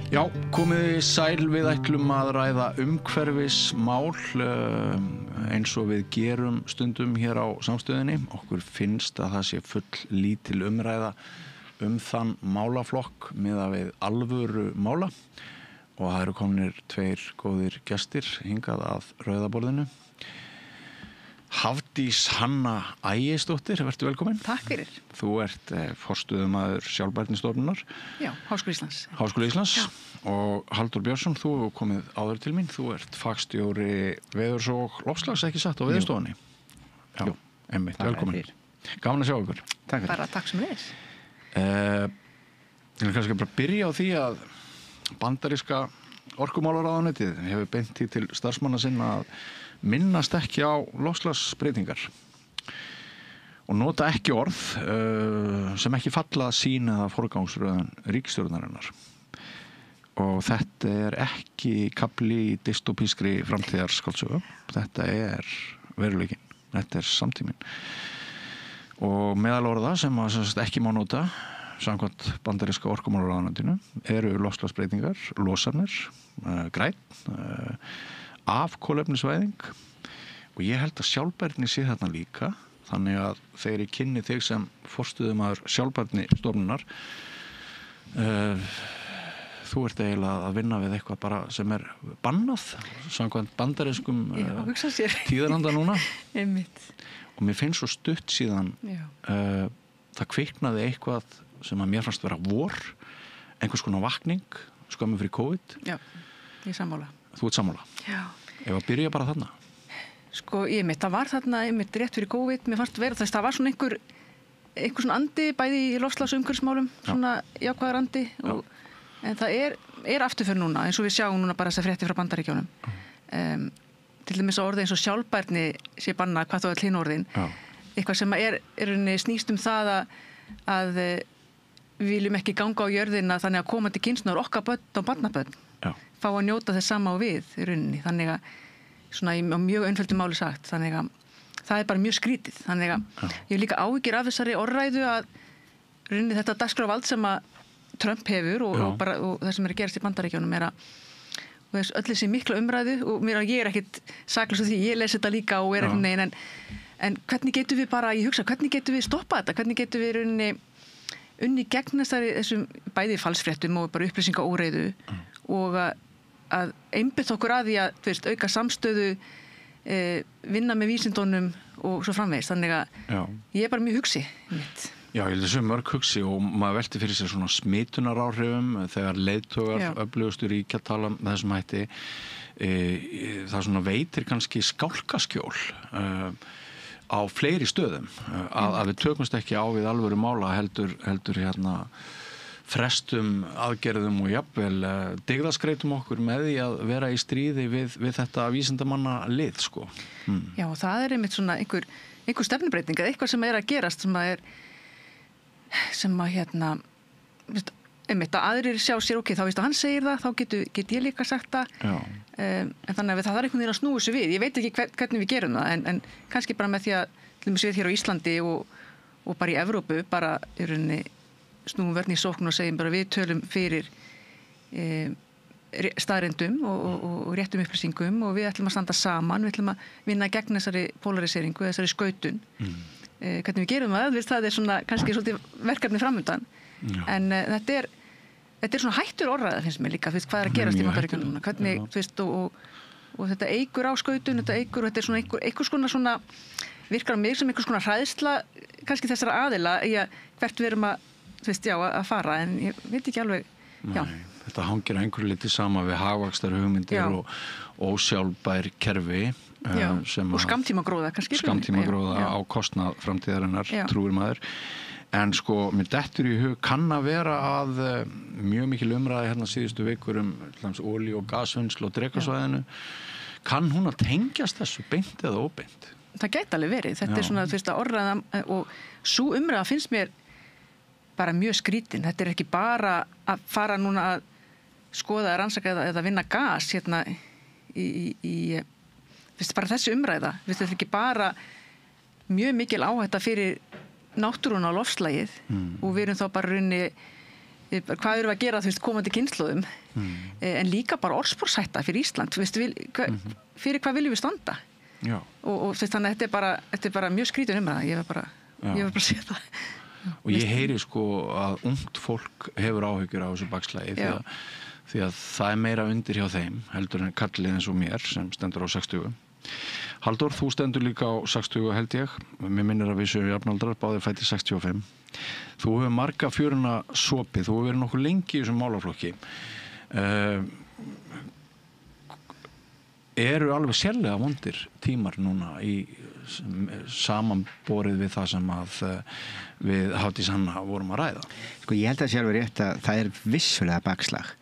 Já, komiði sæl, við ætlum að ræða umhverfismál eins og við gerum stundum hér á samstöðinni. Okkur finnst að það sé full lítil umræða þann málaflokk miðað við alvöru mála og það eru komnir tveir góðir gestir hingað að rauðaborðinu. Hafdís Hanna Ægisdóttir, vertu velkomin. Takk fyrir. Þú ert forstöðumaður Sjálfbærnistofnunar. Já, Háskóli Íslands. Háskóli Íslands. Já. Og Halldór Björnsson, þú hefur komið áður til mín. Þú ert fagstjóri veðurs og loftslags, ekki satt, á Veðurstofunni. Já, einmitt, velkomin. Gaman að sjá ykkur. Takk fyrir. Bara takk sem þess. Ég vil kannski bara byrja á því að bandaríska orkumálaráðuneytið hefur beint því til starfsmanna sinna að minnast ekki á loftslagsbreytingar og nota ekki orð sem ekki falla að sýn eða forgangsröðun ríkisstjórnarinnar. Og þetta er ekki kafli í dystopískri framtíðarskáldsögu. Þetta er veruleikinn. Þetta er samtíminn. Og meðal orða sem ekki má nota samkvæmt bandaríska orkumálaráðuneytinu eru loftslagsbreytingar, losanir, grænn, afkolefnisvæðing og ég held að sjálfbærni sé þarna líka, þannig að þegar ég kynni þig sem forstöðumaður Sjálfbærnistofnunar þú ert eiginlega að vinna við eitthvað bara sem er bannað samkvæmt bandarískum tíðaranda núna. Einmitt. Og mér finnst svo stutt síðan það kviknaði eitthvað sem að mér fannst vera vor, einhvers konar vakning skömmu fyrir COVID. Já, ég er sammála. Þú ert sammála. Já. Ef að byrja bara þarna. Sko, það var þarna rétt fyrir COVID, mér fannst vera þess, það var svona einhver svona andi bæði í loftslagsumhverfismálum, svona jákvæður andi en það er afturför núna, eins og við sjáum núna bara þess að frétti frá Bandaríkjunum. Til dæmis að orðið eins og sjálfbærni sé bannað, hvað þá er hlín orðin. Eitthvað sem snýst það að við viljum ekki ganga á jörðina þannig að komandi kynslóðir okkar börn og barnabörn fá að njóta þess sama á við í rauninni. Þannig að svona á mjög einföldu máli sagt, þannig að það er bara mjög skrítið. Þannig að ég hef líka áhyggjur af þessari orðræðu að rauninni þetta dagskrárvald sem að Trump hefur og það sem er að gerast í Bandaríkjunum er að öll þessi mikla umræðu og ég er ekkit saklaus af því, ég les þetta líka og er ekkert neginn en hvernig getum við bara, ég hugsa, hvernig getum við stoppað þetta, hvernig getum við rauninni unni gegn þessum bæði falsfréttum og bara upplýsingaóreiðu og að einbytta okkur að því að auka samstöðu, vinna með vísindunum og svo framvegis. Þannig að ég er bara mjög hugsi mitt. Já, ég held þessu mörg hugsi og maður velti fyrir sér svona smitunaráhrifum þegar leiðtogar öflugustu ríkja tala með þessum hætti. Það svona veitir kannski skálkaskjól á fleiri stöðum að við tökumst ekki á við alvöru mála heldur frestum aðgerðum og jafnvel dygðaskreitum okkur með því að vera í stríði við þetta vísindamanna lið, sko. Já, og það er einmitt svona einhver stefnubreiting eða eitthvað sem er að gerast sem að einmitt að aðrir sjá sér, þá veist að hann segir það, þá get ég líka sagt það. En þannig að það er einhvern veginn að snúa þessu við. Ég veit ekki hvernig við gerum það, en kannski bara með því að til dæmis við hér á Íslandi og bara í Evrópu, bara í rauninni snúum vörn í sókn og segjum bara við tölum fyrir staðreyndum og réttum upplýsingum og við ætlum að standa saman, við ætlum að vinna gegn þessari polariseringu, þessari skautun. Hvernig við gerum það er svona kannski svolítið verkefni framundan. En þetta er svona hættur orðræða finnst mér líka, hvað er að gerast í Bandaríkjunum núna, hvernig, og þetta eykur á skautun, þetta eykur og þetta er svona einhvers konar svona, virkar á mig sem einhvers konar hræðsla, kannski þessara aðila í að hvert við erum að fara, en ég veit ekki alveg, Þetta hangir einhverju liti sama við hagvaxtar hugmyndir og ósjálfbær kerfi og skammtímagróða kannski. Skammtímagróða á kostnað framtíðarinnar, trúir maður. En sko, mér dettur í hug kann að vera að mjög mikil umræði hérna síðustu vikur olíu- og gasvinnslu og Drekasvæðinu. Kann hún að tengjast þessu beint eða óbeint? Það gæti alveg verið. Þetta er svona að orðræða og sú umræða finnst mér bara mjög skrítin. Þetta er ekki bara að fara núna að skoða, rannsaka eða vinna gas hérna í bara þessi umræða. Þetta er ekki bara mjög mikil áhætta fyrir náttúruna og loftslagið og við erum þá bara runni hvað erum við að gera þú veist komandi kynslóðum en líka bara orðsporshætta fyrir Ísland þú veist, fyrir hvað viljum við standa Já. og þannig að þetta er bara mjög skrítin umræða ég var bara að segja það og ég heyri sko að ungt fólk hefur áhyggjur á þessu bakslagi því að það er meira undir hjá þeim heldur en kallið eins og mér sem stendur á 60. Halldór, þú stendur líka á 60 held ég, mér minnir að við séum jafnaldrar, báðir fæddir 65. Þú hefur marga fjöruna sopið, þú hefur verið nokkuð lengi í þessum málaflokki. Eru alveg sérlega vondir tímar núna í samanborið við það sem að við Hafdís Hanna vorum að ræða? Sko ég held að sjálfur rétt að það er vissulega bakslag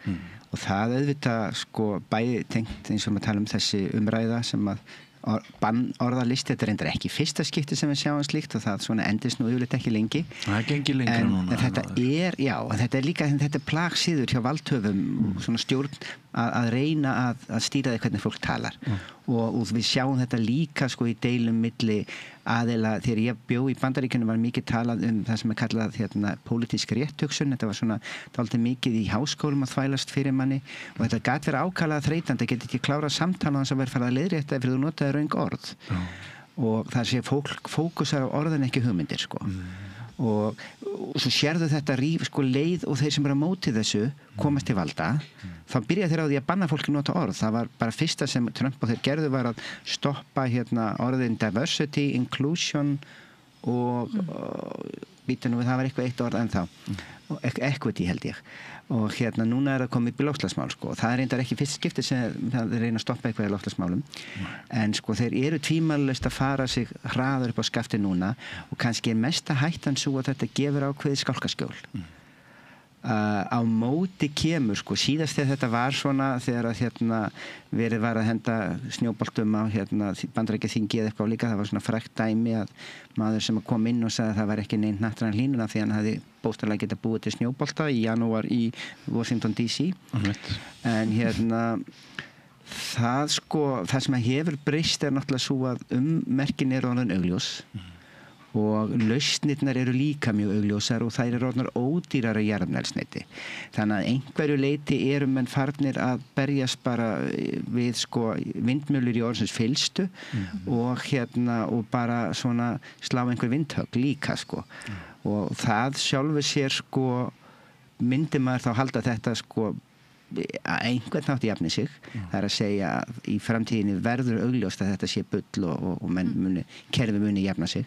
og það auðvitað sko bæði tengt eins og maður tala þessi umræða sem að bannorðalisti, þetta er reyndar ekki fyrsta skipti sem við sjáum slíkt og það svona endist nú yfirleitt ekki lengi. Það gengir lengra núna. En þetta er líka þetta er plagsíður hjá valdhöfum svona stjórn að reyna að stýra því hvernig fólk talar og við sjáum þetta líka sko í deilum milli aðila, þegar ég bjó í Bandaríkjunum var mikið talað það sem er kallað pólitísk rétthugsun, þetta var svona dálítið mikið í háskólum að þvælast fyrir manni og þetta gat verið ákaflega þreytandi, geti ekki klárað samtal á þess að vera farið að leiðrétta fyrir þú notaði röng orð og það sé fólk fókusar á orðin ekki hugmyndir sko og svo sérðu þetta sko leið og þeir sem eru á móti þessu komast til valda þá byrja þeir á því að banna fólki nota orð það var bara fyrsta sem Trump og þeir gerðu var að stoppa orðin diversity, inclusion og býta nú við það var eitthvað eitt orð ennþá equity held ég og núna er það komið upp í loftslagsmál sko og það er reyndar ekki fyrst skipti sem það reyna að stoppa eitthvað í loftslagsmálum en sko þeir eru tvímælalaust að fara sig hraður upp á skafti núna og kannski er mesta hættan svo að þetta gefur ákveðið skálkaskjól á móti kemur sko síðast þegar þetta var svona þegar að verið var að henda snjóboltum á Bandaríkjaþingi eða eitthvað líka það var svona frækt dæmi að maður sem kom inn og sagði að það var ekki neinn hnattræn hlýnuna því hann hafði bóstarlega getað búið til snjóbolta í janúar í Washington DC en það sem hefur breyst er náttúrulega svo að merkin eru orðin augljós og lausnirnar eru líka mjög augljósar og þær eru orðnar ódýrara jarðefnaeldsneyti. Þannig að einhverju leyti eru menn farnir að berjast bara við sko vindmyllur í orðsins fyllstu og og bara svona slá einhver vindhögg líka sko. Og það sjálfu sér sko myndi maður þá halda þetta sko að einhvern nátt jafni sig það er að segja að í framtíðinni verður augljóst að þetta sé bull og kerfi muni jafna sig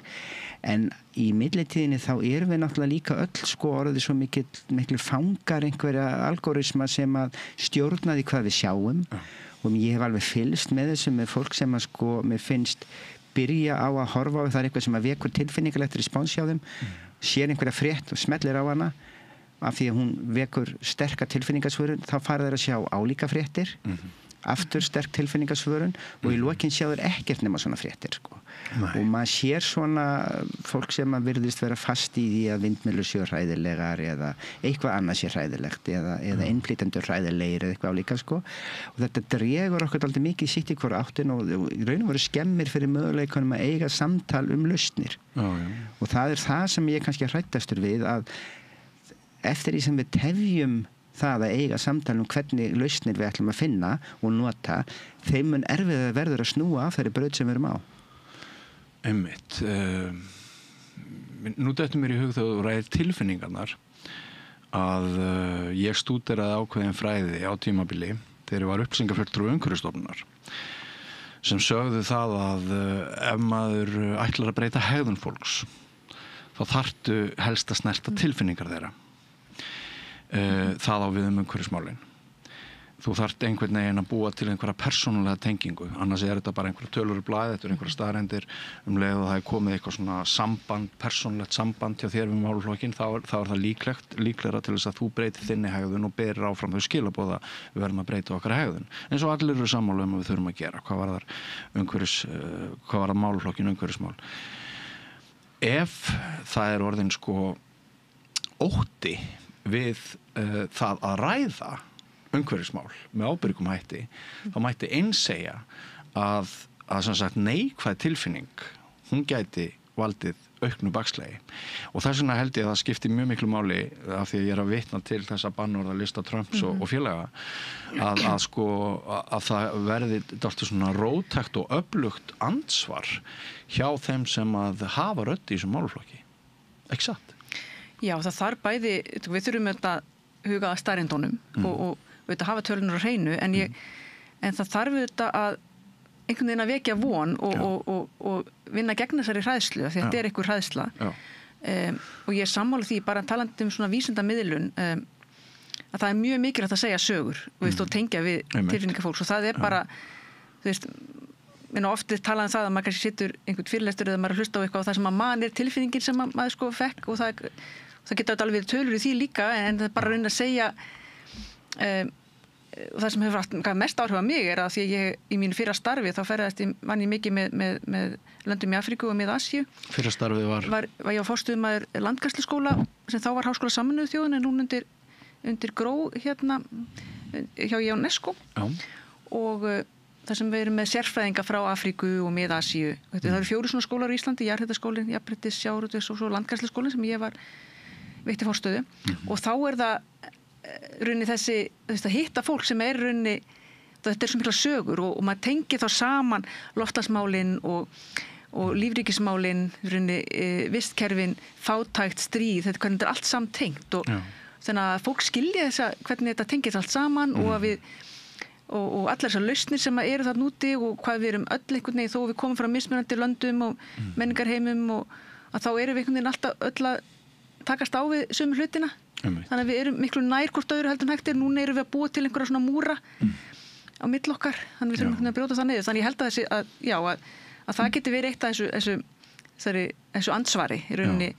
en í millitíðinni þá erum við náttúrulega líka öll sko orðið svo miklu fangar einhverja algoritma sem að stjórna því hvað við sjáum og ég hef alveg fylgst með þessu með fólk sem að sko mér finnst byrja á að horfa á það er eitthvað sem að vekur tilfinningalegt respons hjá þeim sér einhverja frétt og smellir á hana af því að hún vekur sterka tilfinningasvörun þá fara þeir að sjá álíka fréttir aftur sterk tilfinningasvörun og í lokin sjá þeir ekkert nema svona fréttir sko. Og maður sér svona fólk sem að virðist vera fast í því að vindmyllur séu hræðilegar eða eitthvað annað sé hræðilegt eða innflytjendur hræðilegir eða eitthvað álíka sko. Og þetta dregur okkur dálítið mikið sitt í hvora áttin og í raun og veru skemmir fyrir möguleikunum að eiga samtal lausnir og það er það sem ég kannski hræddastur við að eftir því sem við tefjum það að eiga samtal hvernig lausnir við ætlum að finna og nota, þeim mun erfið verður að snúa af þeirri braut sem við erum á. Einmitt. Nú dettur mér í hug þegar þú ræðir tilfinningarnar að ég stúderaði ákveðin fræði á tímabili þegar ég var upplýsingafulltrúi Umhverfisstofnunar sem sögðu það að ef maður ætlar að breyta hegðun fólks þá þarftu helst að snerta tilfinningar þeirra. Það á við umhverfismálin. Þú þarft einhvern veginn að búa til einhverja persónulega tengingu, annars er þetta bara einhverja tölur og blaði, þetta er einhverja staðreyndir leið og það er komið eitthvað svona samband, persónulegt samband hjá þér við málaflokkinn, þá er það líklegra til þess að þú breytir þinni hegðun og berir áfram þau skilaboða við verðum að breyta okkar hegðun. Eins og allir eru sammála að við þurfum að gera, hvað var málaflokkinn umhverfismál. Ef það er orðin sko ótti við það að ræða umhverfismál með ábyrgum hætti þá mætti einsegja að sem sagt neikvæð tilfinning hún gæti valdið auknu bakslagi og þess vegna held ég að það skipti mjög miklu máli af því að ég að vitna til þessa bannorða lista Trumps og félaga að það verði dálítið svona róttækt og öflugt ansvar hjá þeim sem að hafa rödd í þessum málaflokki. Ekki satt? Já, það þarf bæði, við þurfum þetta huga að staðreyndunum og þetta hafa tölunar á hreinu en það þarf þetta að einhvern veginn að vekja von og vinna gegn þessari hræðslu því þetta er einhver hræðsla og ég er sammála því bara talandi um svona vísindamiðlun að það er mjög mikilvægt að segja sögur og tengja við tilfinningar fólks og það er bara þú veist oft talað um það að maður kannski situr einhvern fyrirlestur eða maður hlusta á eitthvað og það sem að mann er tilfinningin sem maður sko fekk og það geta alveg verið tölur í því líka en það er bara að reyna að segja og það sem hefur haft mest áhrif á mig er að því að ég í mínu fyrra starfi þá vann ég mikið með löndum í Afríku og Mið-Asíu. Fyrra starfið var ég á forstöðumaður landgræðsluskóla sem þá var Háskóla Sameinuðu þjóðanna en núna undir GRÓ hérna hjá UNESCO og þar sem við erum með sérfræðinga frá Afríku og Mið-Asíu. Það eru 4 svona skólar í Íslandi, jarðhitaskólinn, jafnréttis, sjávarútvegs og svo landgræðsluskólinn sem ég veitti forstöðu og þá er það runni þessi að hitta fólk sem er runni þetta er svo mikla sögur og maður tengir þá saman loftslagsmálin og lífríkismálin runni vistkerfin, fátækt, stríð þetta hvernig þetta er allt samtengt og þannig að fólk skilja hvernig þetta tengir allt saman og að við og allar þessar lausnir sem eru þarna úti og hvað við erum öll einhvern veginn þó við komum frá mismunandi löndum og menningarheimum og að þá erum við einhvern veginn alltaf öll að takast á við sömu hlutina þannig að við erum miklu nær hvort öðru heldur en hægt núna erum við að búa til einhverja svona múra á milli okkar þannig við þurfum að brjóta það niður þannig ég held að að það geti verið eitt af þessu ansvari í rauninni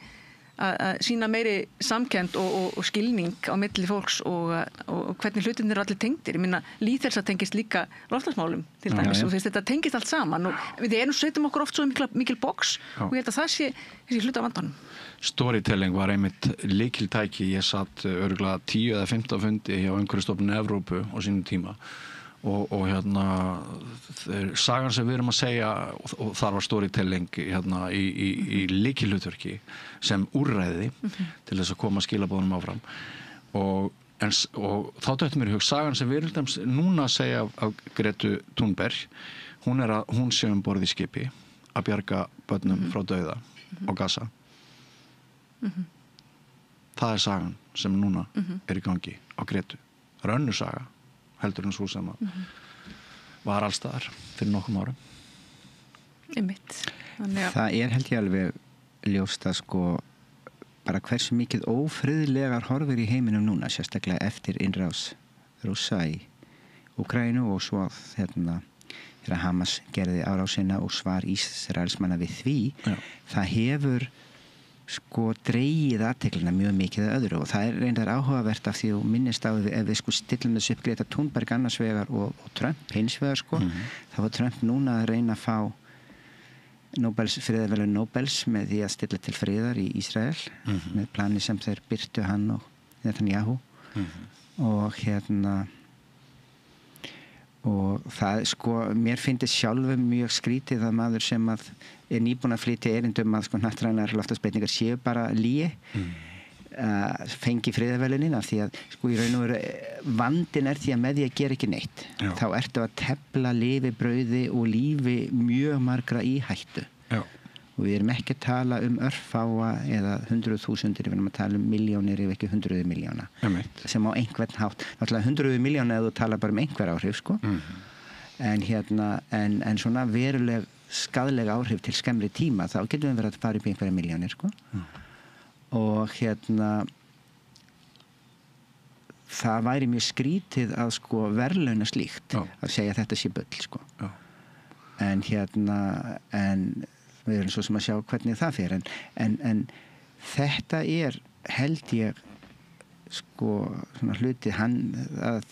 að sína meiri samkennd og skilning á milli fólks og hvernig hlutin eru allir tengdir ég minna lýðhelsa tengist líka loftslagsmálum til dæmis og þetta tengist allt saman og við setjum okkur oft svo mikil box og ég held að það sé þessi hluta af vandanum. Storytelling var einmitt lykiltæki ég satt örugglega 10 eða 15 fundi hjá Umhverfisstofnun Evrópu á sínum tíma og hérna sagan sem við erum að segja og þar var storytelling hérna í lykilhlutverki sem úrræði til þess að koma skilaboðunum áfram og þá dættum mér í hug sagan sem við erum núna að segja af Gretu Thunberg hún sé borð í skipi að bjarga börnum frá dauða á Gaza það er sagan sem núna er í gangi á Gretu það er önnur saga heldur en svo sem var allstaðar fyrir nokkrum árum. Einmitt. Það er held ég alveg ljóst að sko bara hversu mikið ófriðlegar horfir í heiminum núna, sérstaklega eftir innrás Rússa í Úkraínu og svo þegar Hamas gerði árásina og svar Ísraelsmanna við því, það hefur sko dregið athyglinna mjög mikið að öðru og það er reyndar áhugavert af því og minnist á ef við sko stillum þessu upp Greta Thunberg annars vegar og Trump hins vegar sko þá var Trump núna að reyna að fá friðarverðlaun Nobels með því að stilla til friðar í Ísrael með plani sem þeir birtu hann og Netanyahu og og það sko, mér finnst sjálfum mjög skrítið að maður sem að er nýbúin að flytja erindum að sko hnattrænar loftslagsbreytingar séu bara lygi fengi friðarverðlaunin af því að sko í raun og veru vandinn er því að með því að gera ekki neitt þá ertu að tefla lifi, brauði og lífi mjög margra í hættu og við erum ekki að tala örfáa eða 100.000 við erum að tala milljónir ef ekki 100 milljóna sem á einhvern hátt náttúrulega 100 milljóna ef þú tala bara einhver áhrif sko en svona veruleg skaðleg áhrif til skemmri tíma þá getum við verið að fara upp í einhverja milljónir sko og það væri mjög skrítið að sko verðlauna slíkt að segja að þetta sé bull sko en við erum svo sem að sjá hvernig það fer en þetta er held ég sko svona hluti að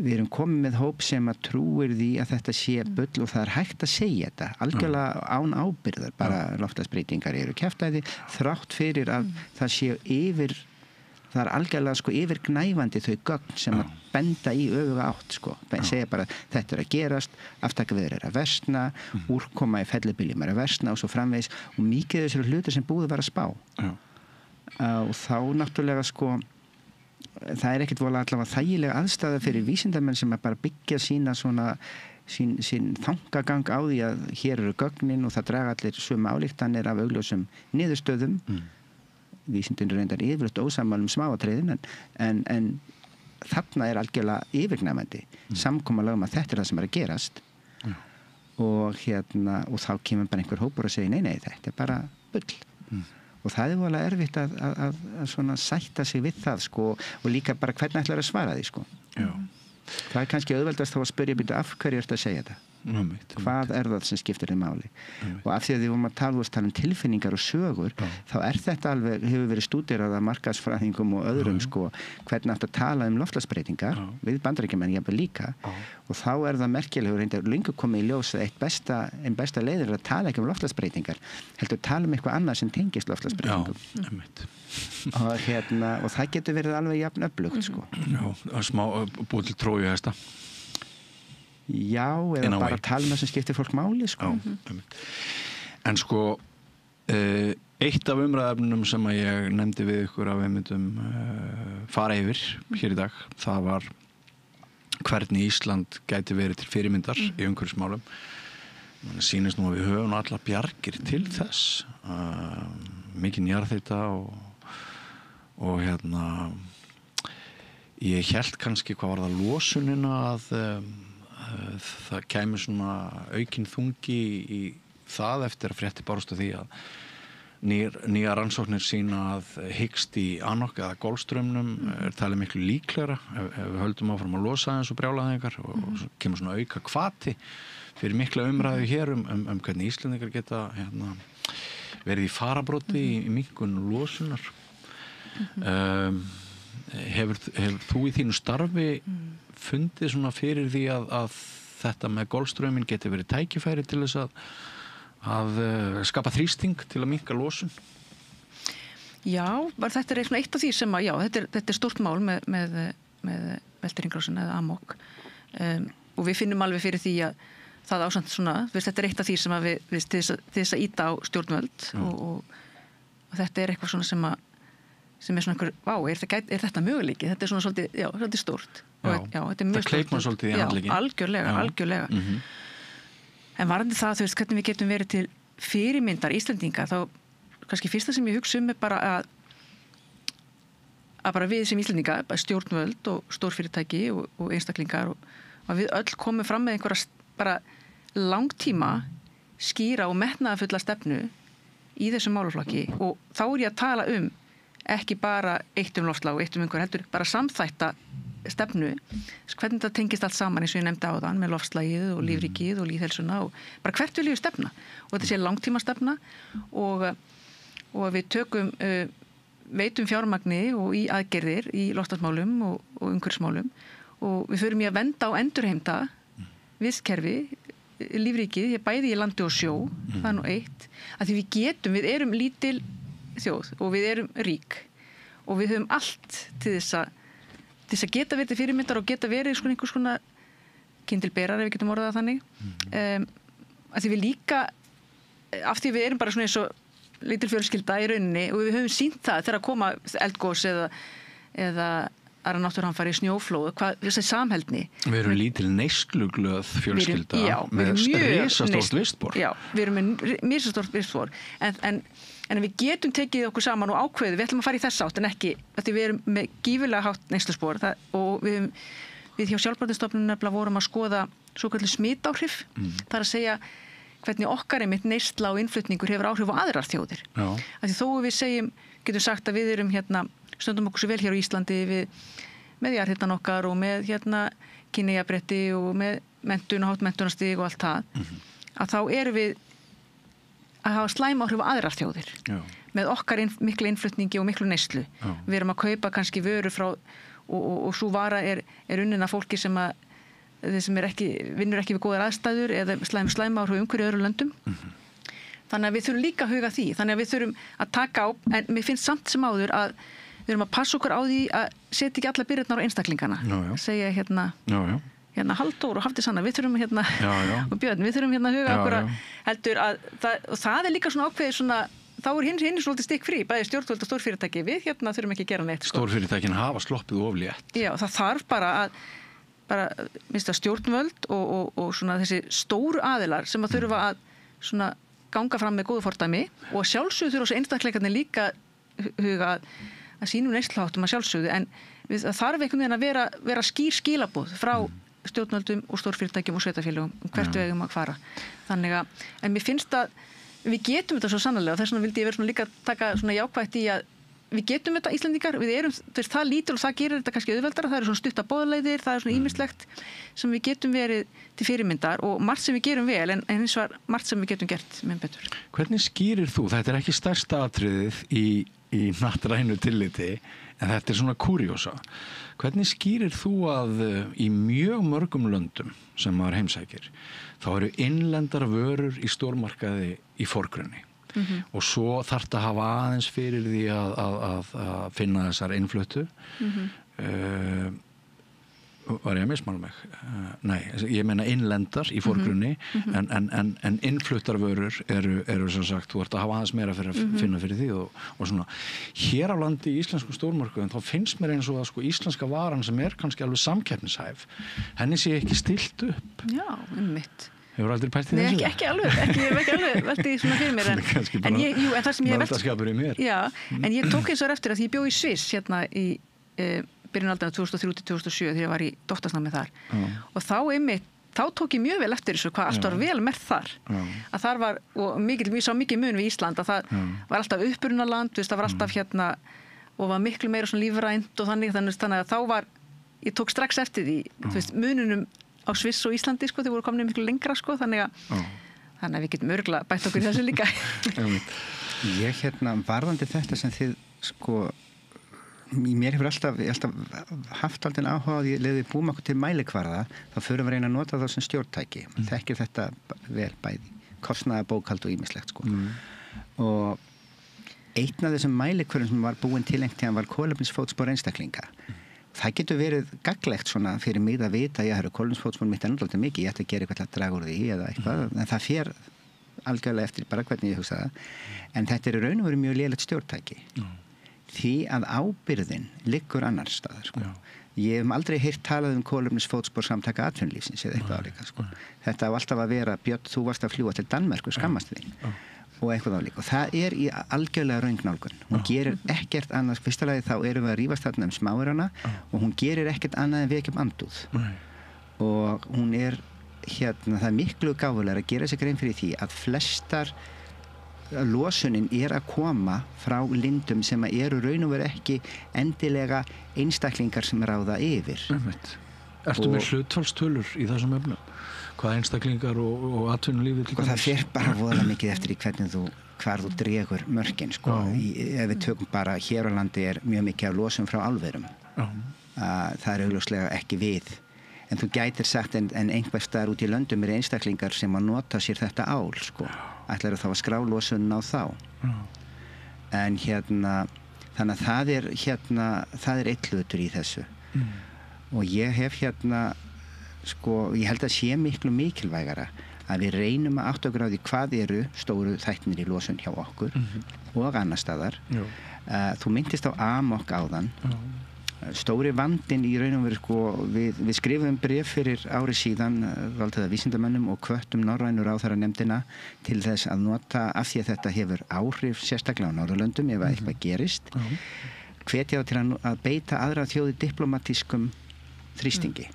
við erum komið með hóp sem að trúir því að þetta sé bull og það er hægt að segja þetta algjörlega án ábyrgðar bara loftslagsbreytingar eru kjaftæði þrátt fyrir að það séu yfir það algjörlega sko yfirgnæfandi þau gögn sem að benda í öfuga átt sko, segja bara þetta að gerast, aftakaveður að versna, úrkoma í fellibyljum að versna og svo framvegis og mikið þessari hluti sem búið var að spá. Og þá náttúrulega sko það ekkert vola allavega þægilega aðstæða fyrir vísindamenn sem að bara byggja sína svona sín þangagang á því að hér eru gögnin og það draga allir sömu ályktanir af augljósum niðurstöðum. Vísindin reyndar yfirleitt ósammála smáatriðin en þarna algjörlega yfirgnæfandi samkomulag að þetta það sem að gerast og þá kemur bara einhver hópur og segir nei, þetta bara bull og það vola erfitt að svona sætta sig við það sko og líka bara hvernig ætlar að svara því sko. Það kannski auðveldast þá að spyrja býta af hverju ertu að segja þetta hvað það sem skiptir þér máli og af því að við vorum að tala um tilfinningar og sögur þá þetta alveg hefur verið stúderað af markaðsfræðingum og öðrum sko hvernig átt að tala um loftslagsbreytingar við Bandaríkjamenn jafnvel líka og þá það merkilegur reyndar löngu komið í ljós að ein besta leiður að tala ekki um loftslagsbreytingar heldur tala um eitthvað annað sem tengist loftslagsbreytingum og það getur verið alveg jafn öflugt sko. Smá búið til Trójuhesta. Já, eða bara tala um það sem skiptir fólk máli sko. En sko eitt af umræðefnum sem að ég nefndi við ykkur að við myndum fara yfir hér í dag, það var hvernig Ísland gæti verið til fyrirmyndar í umhverfismálum. Man sýnist nú að við höfum allar bjargir til þess mikið jarðhita og ég hélt kannski hvað var það losunina að það kæmi svona aukinn þungi í það eftir að frétti bárust af því að nýja rannsóknir sýna að hyggst í Anok eða Golfstraumnum talið miklu líklegra ef við höldum áfram að losa eins og brjálaðingar og kemur svona auka hvati fyrir mikla umræðu hér hvernig Íslendingar geta verið í farabróti í minnkun losunar. Hefur þú í þínu starfi fundið svona fyrir því að þetta með Golfstrauminn geti verið tækifæri til þess að skapa þrýsting til að minnka losun? Já, þetta svona eitt af því sem að, þetta stórt mál með veltiringrásin eða Amok og við finnum alveg fyrir því að það ásamt svona, þetta eitt af því sem að við til þess að íta á stjórnvöld og þetta eitthvað svona sem svona einhver, er þetta möguleiki? Þetta svona svolítið, svolítið stórt. Þetta mjög það kleip maður svolítið í handlegginn. Algjörlega. En varðandi það, hvernig við getum verið til fyrirmyndar Íslendinga, þá kannski fyrsta sem ég hugsa bara að bara við sem Íslendinga, stjórnvöld og stórfyrirtæki og einstaklingar og að við öll komum fram með einhverja bara langtíma skýra og metnaðarfulla stefnu í þessum málaflokki og þá ég að tala ekki bara eitt loftslag og eitt einhver heldur, bara samþætta stefnu, hvernig þetta tengist allt saman eins og ég nefndi áðan með loftslagið og lífríkið og lýðheilsuna og bara hvert viljum við stefna og þetta sé langtíma stefna og við tökum veitum fjármagni og í aðgerðir í loftslagsmálum og umhverfismálum og við förum í að venda og endurheimta vistkerfi, lífríkið, bæði í landi og sjó, það nú eitt, að því við erum lítil þjóð og við erum rík og við höfum allt til þess að geta verið fyrirmyndar og geta verið einhvers konar kyndilberar ef við getum orðað þannig að því við líka af því við erum bara svona eins og lítil fjölskylda í rauninni og við höfum sýnt það þegar að koma eldgos eða aðra náttúruhamfari, snjóflóð, þessi samheldni. Við erum lítil neysluglöð fjölskylda með risastórt vistbor. Já, við erum með risastórt vistbor en við getum tekið okkur saman og ákveðið, við ætlum að fara í þess átt en ekki, því við erum með gífurlega hátt neysluspor og við hjá Sjálfbærnistofnun nefnilega vorum að skoða svokölluð smitáhrif, það að segja hvernig okkar einmitt neysla og innflutningur hefur áhrif á aðrar þjóðir. Því þó við getum sagt að við erum stöndum okkur svo vel hér á Íslandi með jarðhitann okkar og með kynjajafnrétti og með menntun og hátt menntunarstig og allt það að þá erum við að hafa slæm áhrif á aðrar þjóðir með okkar miklu innflutningi og miklu neyslu. Við erum að kaupa kannski vöru frá og svo vara er unnin af fólki sem vinnur ekki við góðar aðstæður eða slæm áhrif umhverju öðru löndum. Þannig að við þurfum líka að huga því. Þannig að við þurfum að taka á, en mér finnst samt sem áður að við erum að passa okkur á því að setja ekki alla byrðarnar á einstaklingana. Segja hérna Halldór og Hafdís Anna, við þurfum hérna og Björn, við þurfum hérna að huga okkur að heldur að það er líka svona ákveðið svona, þá hinn svolítið stikk frí, bæði stjórnvöld og stórfyrirtæki, við hérna þurfum ekki að gera neitt. Stórfyrirtækin hafa sloppið of létt. Já, það þarf bara minnst að stjórnvöld og svona þessi stóru aðilar sem að þurfa að svona ganga fram með góðu fordæmi og sjálfsögðu þurfa þessu einstakleikarnir líka huga að sínum neysluháttum að sjálfsögðu, en það þarf einhvern veginn að vera skýr skilaboð frá stjórnvöldum og stórfyrirtækjum og sveitarfélögum hvert við eigum að fara. Þannig að, en mér finnst að við getum þetta svo sannarlega og þess vegna vildi ég vera svona líka taka svona jákvætt í að við getum þetta Íslendingar, við erum það lítil og það gerir þetta kannski auðveldara, það eru svona stutta boðleiðir, það er svona ýmislegt sem við getum verið til fyrirmyndar og margt sem við gerum vel en hins vegar margt sem við getum gert með betur. Hvernig skýrir þú, þetta er ekki stærsta atriðið í hnattrænu tilliti, en þetta er svona kúríósa. Hvernig skýrir þú að í mjög mörgum löndum sem maður heimsækir, þá eru innlendar vörur í stórmarkaði í forgrunni? Og svo þarf þetta að hafa aðeins fyrir því að finna þessar innfluttu. Var ég að mismála mig? Nei, ég meina innlendar í forgrunni, en innfluttarvörur eru sem sagt, þú ert að hafa aðeins meira fyrir að finna fyrir því og svona. Hér á landi í íslenskum stórmarkaðum, þá finnst mér eins og að sko íslenska varan sem er kannski alveg samkeppnishæf, henni sé ekki stillt upp. Já, einmitt. Hefur aldrei pælt í þessu? Nei, ekki alveg velti svona fyrir mér en það sem ég valdaskapur í mér. Já, en ég tók eins og eftir að því ég bjó í Sviss hérna í byrjun aldana 2003-2007 þegar ég var í doktorsnámi þar og þá tók ég mjög vel eftir þessu hvað allt var vel merkt þar að þar var, og ég sá mikið mun við Ísland að það var alltaf upprunaland, það var alltaf hérna og var miklu meira svona lífrænt og þannig að þá var, ég tók strax eftir því, þú veist, mununum á Sviss og Íslandi, sko, þau voru komin miklu lengra, sko, þannig að við getum örgulega bætt okkur í þessu líka. Ég varðandi þetta sem þið, sko, mér hefur alltaf haft aldrei áhuga á því að við búum okkur til mælikvarða, þá förum við að reyna að nota það sem stjórntæki. Þekkir þetta vel bæði, kostnaða, bókhald og ýmislegt, sko. Og einn af þessum mælikvörðum sem var búin til einhvern tíðan var kolefnisfótspor einstaklinga. Það getur verið gagnlegt svona fyrir mig að vita að ég hefur kolefnisfótspor mitt ennlega mikið, ég ætti að gera eitthvað til að draga úr því eða eitthvað, en það fer algjörlega eftir bara hvernig ég hugsa það. En þetta er í raun og veru mjög lélegt stjórntæki. Því að ábyrgðin liggur annars staðar, sko. Ég hef aldrei heyrt talað kolefnisfótspor samtaka atvinnulífsins eða eitthvað álíka, sko. Þetta á alltaf að vera, Björn, þú varst að fljúga til Danmörku, skammast þín. Og eitthvað álíka. Og það er í algjörlega röngnálgun. Hún gerir ekkert annað, fyrsta lagi þá erum við að rífast þarna smáirana og hún gerir ekkert annað en vekja andúð. Og hún er það er miklu gáfulegra að gera sig grein fyrir því að flestar losunin er að koma frá lindum sem eru raun og veru ekki endilega einstaklingar sem ráða yfir. Ertu með hlutfallstölur í þessum efnum? Hvað einstaklingar og atvinnulífið? Og það fer bara voðalega mikið eftir í hvernig hvar þú dregur mörkin, sko. Ef við tökum bara hér á landi er mjög mikið af losun frá álverum. Það er augljóslega ekki við. En þú gætir sagt en einhvers staðar út í löndum er einstaklingar sem að nota sér þetta ál, sko. Ætlar þá að skrá losunin á þá. En þannig að það er eitt hlutur í þessu. Og ég hef sko, ég held að sé miklu mikilvægara að við reynum að átta okkur á því hvað eru stóru þættinir í losun hjá okkur og annar staðar. Þú minntist á Amok áðan. Stóri vandinn í raun og veru, sko, við skrifum bréf fyrir ári síðan valdaða vísindamönnum og hvöttum norrænu ráðherranefndina til þess að nota, af því að þetta hefur áhrif sérstaklega á Norðurlöndum ef eitthvað gerist, hvetja þá til að beita aðra þjóði diplomatískum þrýstingi.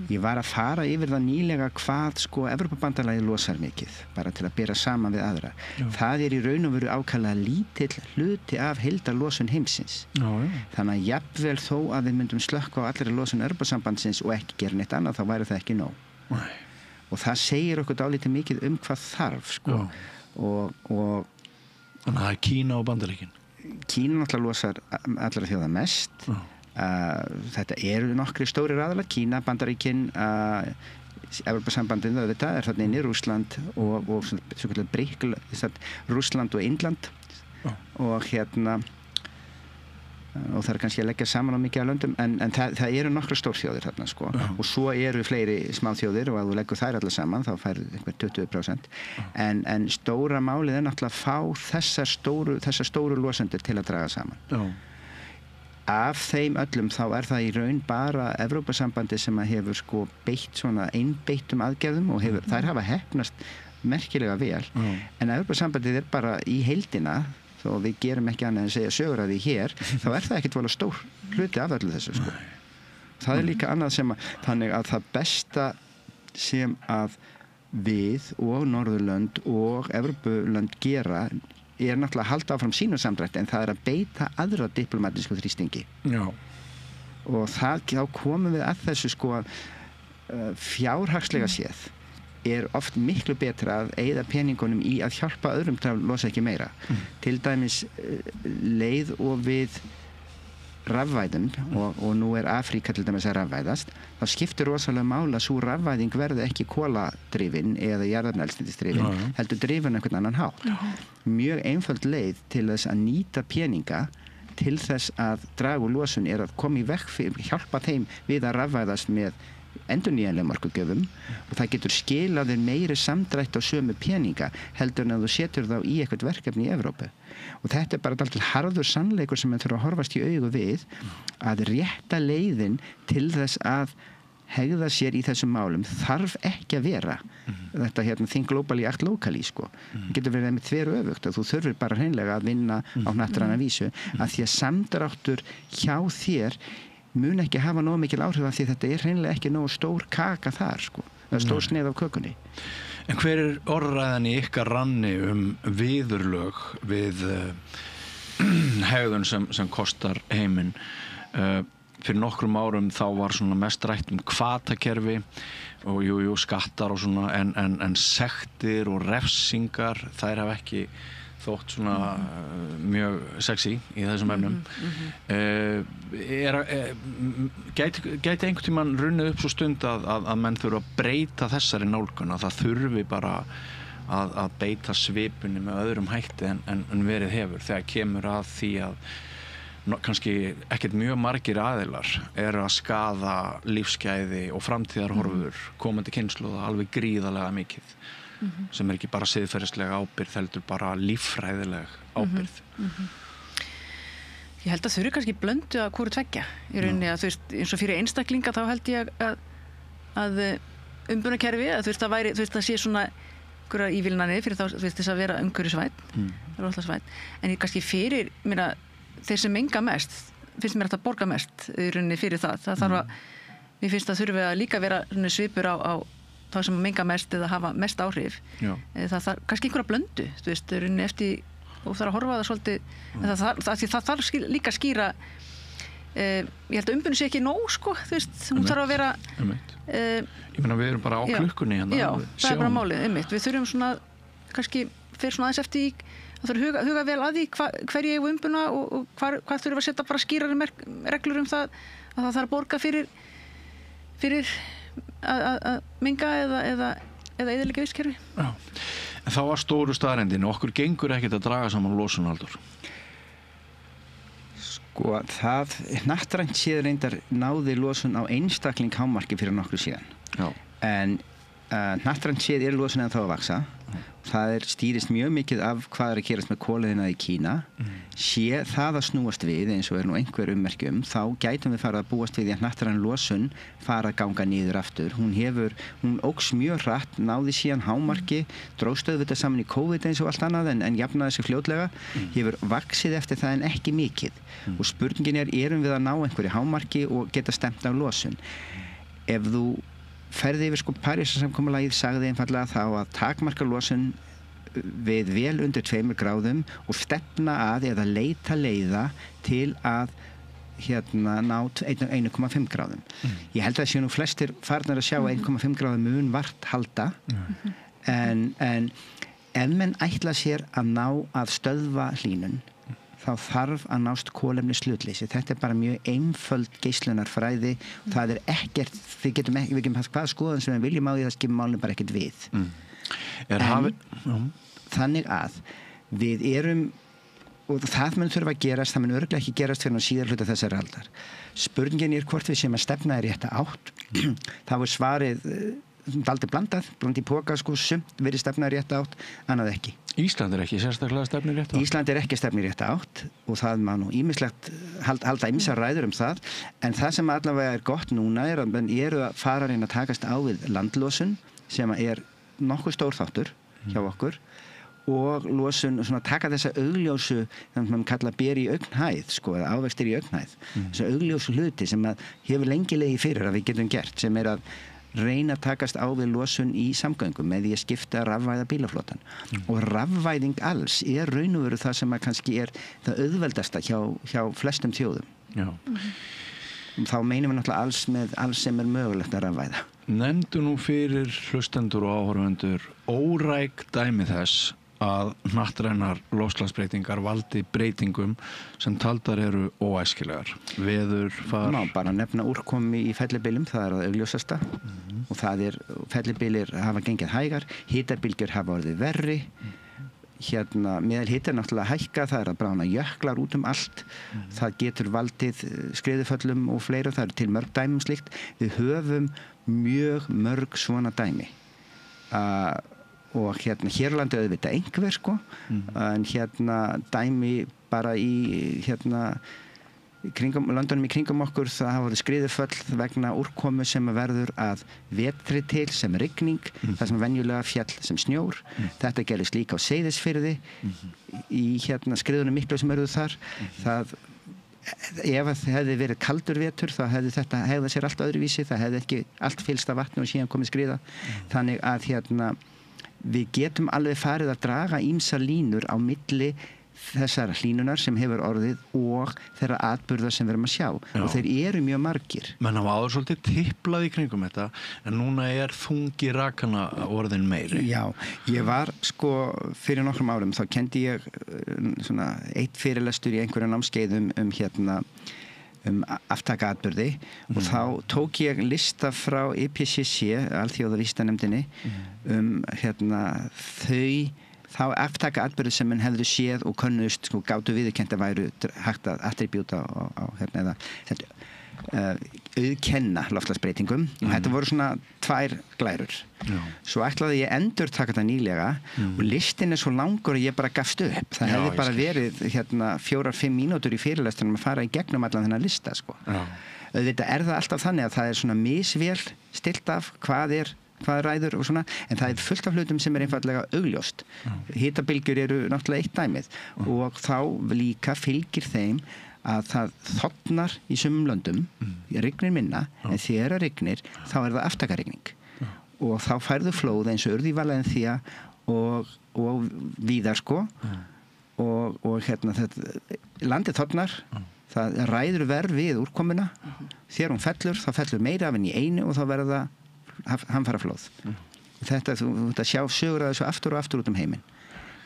Ég var að fara yfir það nýlega hvað, sko, Evrópubandalagið losar mikið, bara til að bera saman við aðra. Það er í raun og veru ákaflega lítill hluti af heildarlosun heimsins. Þannig að jafnvel þó að við myndum slökkva á allri losun Evrópusambandsins og ekki gera neitt annað, þá væri það ekki nóg. Og það segir okkur dálítið mikið hvað þarf, sko. Og þannig að það er Kína og Bandaríkin. Kína náttúrulega losar allra þjóða mest. Þetta eru nokkri stórir aðilar, Kína, Bandaríkin, Evrópusambandið, það er þarna inni Rússland og svo kallar Rússland og Indland og og það er kannski að leggja saman á mikið af löndum en það eru nokkra stórþjóðir þarna sko og svo eru fleiri smáþjóðir og að þú leggur þær allar saman þá fær einhver 20% en stóra málið er náttúrulega að fá þessar stóru losendur til að draga saman. Af þeim öllum þá er það í raun bara Evrópusambandið sem að hefur sko beitt svona einbeittum aðgerðum og þær hafa heppnast merkilega vel en Evrópusambandið er bara í heildina og við gerum ekki annað en segja sögur að því hér, þá er það ekkert vola stór hluti af öllu þessu sko. Það er líka annað sem þannig að það besta sem að við og Norðurlönd og Evrópulönd gera er náttúrulega að halda áfram sínum samdrætti en það er að beita aðra diplomatísku þrýstingi. Já. Og þá komum við að þessu sko fjárhagslega séð er oft miklu betra að eyða peningunum í að hjálpa öðrum til að losa ekki meira. Til dæmis leið og við rafvæðum og nú er Afríka til dæmis að rafvæðast, þá skiptir rosalega mála að sú rafvæðing verði ekki kóladrifin eða jarðefnaeldsneytisdrifin, heldur drifin einhvern annan hátt. Mjög einföld leið til þess að nýta peninga til þess að draga úr losun er að koma í veg fyrir, hjálpa þeim við að rafvæðast með endurnýjanlegum orkugjöfum og það getur skilað þér meiri samdrætt á sömu peninga heldur en að þú setur þá í eitthvað verkefni í Evrópu og þetta er bara dálítið harður sannleikur sem við þurfum að horfast í augu við að rétta leiðin til þess að hegða sér í þessum málum þarf ekki að vera þetta think globally, act locally sko. Það getur verið með þveröfugt að þú þurfir bara hreinlega að vinna á hnattræna vísu að því að samdráttur hjá þér mun ekki hafa nóg mikil áhrif af því þetta er hreinlega ekki nóg stór kaka þar sko, stór sneið af kökunni. En hver er orðræðan í ykkar ranni viðurlög við hegðun sem kostar heiminn? Fyrir nokkrum árum þá var svona mest rætt hvatakerfi og jú skattar og svona en sektir og refsingar þær hafa ekki þótt svona mjög sexy í þessum efnum. Gæti einhvern tímann runnið upp svo stund að menn þurfa að breyta þessari nálgun að það þurfi bara að beita svipunni með öðrum hætti en verið hefur þegar kemur að því að kannski ekkert mjög margir aðilar eru að skaða lífsgæði og framtíðarhorfur komandi kynslóða alveg gríðarlega mikið sem er ekki bara siðferðislega ábyrgð heldur bara líffræðileg ábyrgð. Ég held að þau eru kannski blöndu að hvoru tveggja í rauninni að þú veist eins og fyrir einstaklinga þá held ég að umbunarkerfi að þú veist það væri þú veist það sé svona einhverjar ívilnanir fyrir þá þú veist þess að vera umhverfisvænn en kannski fyrir þeir sem menga mest finnst mér að borga mest í rauninni fyrir það þarf að mér finnst að þurfi að líka vera svipur á það sem menga mest eða hafa mest áhrif. Það þarf kannski einhverja blöndu, þú veist, eftir og þarf að horfa það svolítið það þarf líka að skýra ég held að umbunni sé ekki nóg sko, þú veist, hún þarf að vera ég meina við erum bara á klukkunni hérna. Já, það er bara málið, við þurfum svona kannski fyrir svona aðeins eftir það þarf að huga vel að því hverju eigum umbuna og hvað þurfum að setja bara skýrari reglur það að það þarf að borga fyrir að menga eða eyðileggja vistkerfi. Já. En þá var stóru staðreyndin okkur gengur ekkert að draga saman losun Halldór. Sko það hnattrænt séð reyndar náði losun á einstakling hámarki fyrir nokkru síðan. Já. En hnattrænt séð losun en þá að vaksa. Það stýrist mjög mikið af hvað er að gerast með kóleiðina í Kína. Sé það að snúast við eins og nú einhver ummerki þá gætum við fara að búast við því að hnattræn losun fara að ganga niður aftur. Hún óx mjög hratt, náði síðan hámarki, dróst auðvitað saman í COVID eins og allt annað en jafnaði sig fljótlega. Hefur vaxið eftir það en ekki mikið. Og spurningin erum við að ná einhverju hámarki og geta stemt af losun. Ef þú ferði yfir Parísarsamkomulagið sagði einfaldlega þá að takmarka losun við vel undir 2 gráðum og stefna að eða leita leiða til að ná 1,5 gráðum. Ég held að það séu nú flestir farnir að sjá 1,5 gráðum mun vart halda en ef menn ætla sér að ná að stöðva hlýnun þá þarf að nást kolefnishlutleysi. Þetta er bara mjög einföld geislunarfræði. Það ekkert, við getum haft hvaða skoðun sem við viljum á því það skiptir málinu bara ekkert við. Þannig að við erum og það mun þurfa að gerast, það mun örugglega ekki gerast fyrir síðar hluta þessari aldar. Spurningin hvort við séum að stefna í rétta átt. Það var svarið dálítið blandað í póka, sko, sumt verið stefna í rétta átt, annað ekki. Ísland ekki sérstaklega stefnir rétt átt? Ísland ekki stefnir rétt átt og það má nú ýmislegt halda ýmsar ræður það, en það sem allavega gott núna að menn eru að fara að reyna að takast á við landlosun sem nokkuð stór þáttur hjá okkur og losun, svona taka þessa augljósu, þannig að mann kalla beri í augnhæð, sko, eða ávextir í augnhæð, þessa augljósu hluti sem hefur lengi legið fyrir að við getum gert, sem að reyna að takast á við losun í samgöngum með því að skipta rafvæða bílaflotan. Og rafvæðing alls raun og veru það sem kannski það auðveldasta hjá flestum þjóðum. Já. Þá meinum við náttúrulega alls með alls sem mögulegt að rafvæða. Nefndu nú fyrir hlustendur og áhorfendur óræk dæmi þess að hnattrænar loftslagsbreytingar valdi breytingum sem taldar eru óæskilegar. Veður, far... Bara nefna úrkomi í fellibylum, það að augljósasta og fellibylir hafa gengið hægar, hitabylgjur hafa orðið verri, meðal hiti náttúrulega hækka, það að bráðna jöklar út allt, það getur valdið skriðuföllum og fleira, það til mörg dæmi slíkt. Við höfum mjög mörg svona dæmi. Og hérlandi auðvitað einhver, sko, en dæmi bara í löndunum í kringum okkur, það hafa verið skriðuföll vegna úrkomu sem verður að vetri til sem rigning, það sem venjulega fjall sem snjór. Þetta gerist líka á Seyðisfirði í skriðunum miklu sem verður þar. Ef það hefði verið kaldur vetur þá hefði þetta hegðað sér allt öðruvísi, það hefði ekki allt fyllst af vatni og síðan komið skriða. Þannig að við getum alveg farið að draga ýmsar línur á milli þessar hlínunar sem hefur orðið og þeirra atburða sem við erum að sjá. Já. Og þeir eru mjög margir. Menn hafa áður svolítið tiplað í kringum þetta, en núna þungi rakana orðin meiri. Já, ég var, sko, fyrir nokkrum árum, þá kenndi ég eitt fyrirlestur í einhverja námskeiðum aftakaatburði og þá tók ég lista frá IPCC, Alþjóðavísindanefndinni, þá aftakaatburði sem menn hefðu séð og könnuðust, sko, gátu viðurkennt að væru hægt að attribúta eða auðkenna loftslagsbreytingum. Þetta voru svona 2 glærur. Já. Svo ætlaði ég endurtaka þetta nýlega og listin svo langur að ég bara gafst upp. Það hefði bara verið 4-5 mínútur í fyrirlestrinum að fara í gegnum allan þennan lista, sko. Auðvitað það alltaf þannig að það svona misvél stilt af hvað ræður og svona, en það fullt af hlutum sem einfaldlega augljóst. Hitabylgjur eru náttúrulega eitt dæmið og þá líka fylgir þeim að það þornar í sumum löndum, rignir minna, en þegar það rignir þá það aftakarigning og þá færðu flóð eins og urði í Valencia og víðar, sko, og landið þornar, það ræður verð við úrkomuna, þegar hún fellur, þá fellur meira af henni í einu og þá verða hamfaraflóð. Þetta, þú sjá sögur að þessu aftur og aftur út heiminn.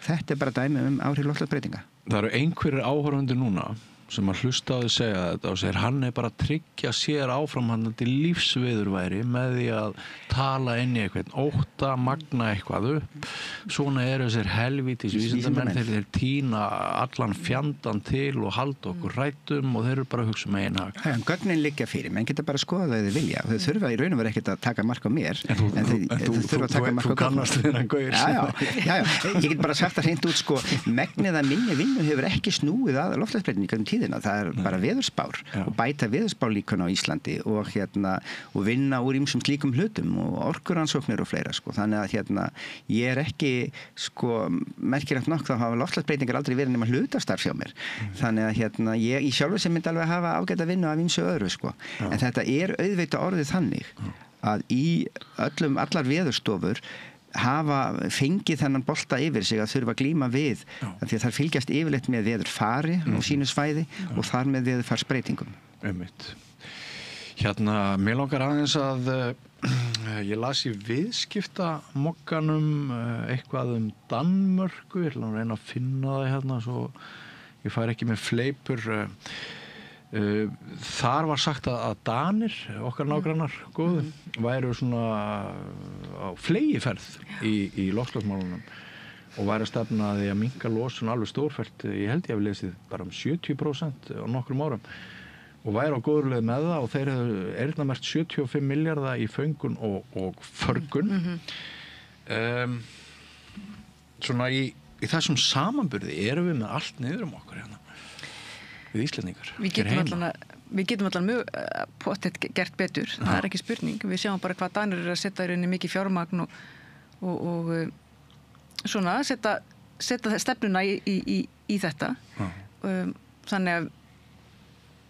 Þetta bara dæmi áhrif loftslagsbreytinga. Það eru einhverjir áhorfendur núna sem að hlusta á því segja þetta og segir hann bara að tryggja sér áframhaldandi lífsviðurværi með því að tala inn í eitthvað ótta, magna eitthvað upp. Svona þessir helvítis vísindamenn, þeir tína allan fjandann til og halda okkur rættum og þeir eru bara að hugsa með eina hag. Gögnin liggja fyrir, menn geta bara að skoða það þau vilja. Þau þurfa í raun og veru ekkert að taka mark á mér. Þú kannast við þennan gaur. Já, ég get bara sagt það hreint út, sko, megnið að minni vinnu hefur ekki snúið að loftslagsbreytingum tíðina. Það bara veðurspár og bæta veðurspárlíkun á Íslandi og vinna úr ýmsum slíkum hlutum og orkuransóknir og fleira, sko. Þannig að ég ekki, sko, merkilegt nokk þá hafa loftslagsbreytingar aldrei verið nema hlutastarf hjá mér. Þannig að ég í sjálfu sem myndi alveg hafa ágæta vinnu af ýmsu öðru, sko. En þetta auðvitað orðið þannig að í allar veðurstofur hafa fengið þennan bolta yfir sig að þurfa að glíma við því að það fylgjast yfirleitt með veðurfari á sínu svæði og þar með veðurfarsbreytingum. Einmitt. Mér langar aðeins að ég las í viðskiptamogganum eitthvað Danmörku, ég ætla að reyna að finna það svo ég fær ekki með fleipur. Þar var sagt að Danir, okkar nágrannar góðu, væru svona á flegiferð í loftslagsmálunum og væri að stefna að því að minnka losun alveg stórfellt, ég held ég hef lesið bara 70% á nokkrum árum og væri á góður leið með það og þeir hefðu eyrnamerkt 75 milljarða í föngun og förgun. Svona í þessum samanburði erum við með allt niður okkur hérna við Íslendingar. Við getum allan mjög pottet gert betur, það er ekki spurning. Við sjáum bara hvað Danir eru að setja í rauninni mikið fjármagn og svona setja stefnuna í þetta. Þannig að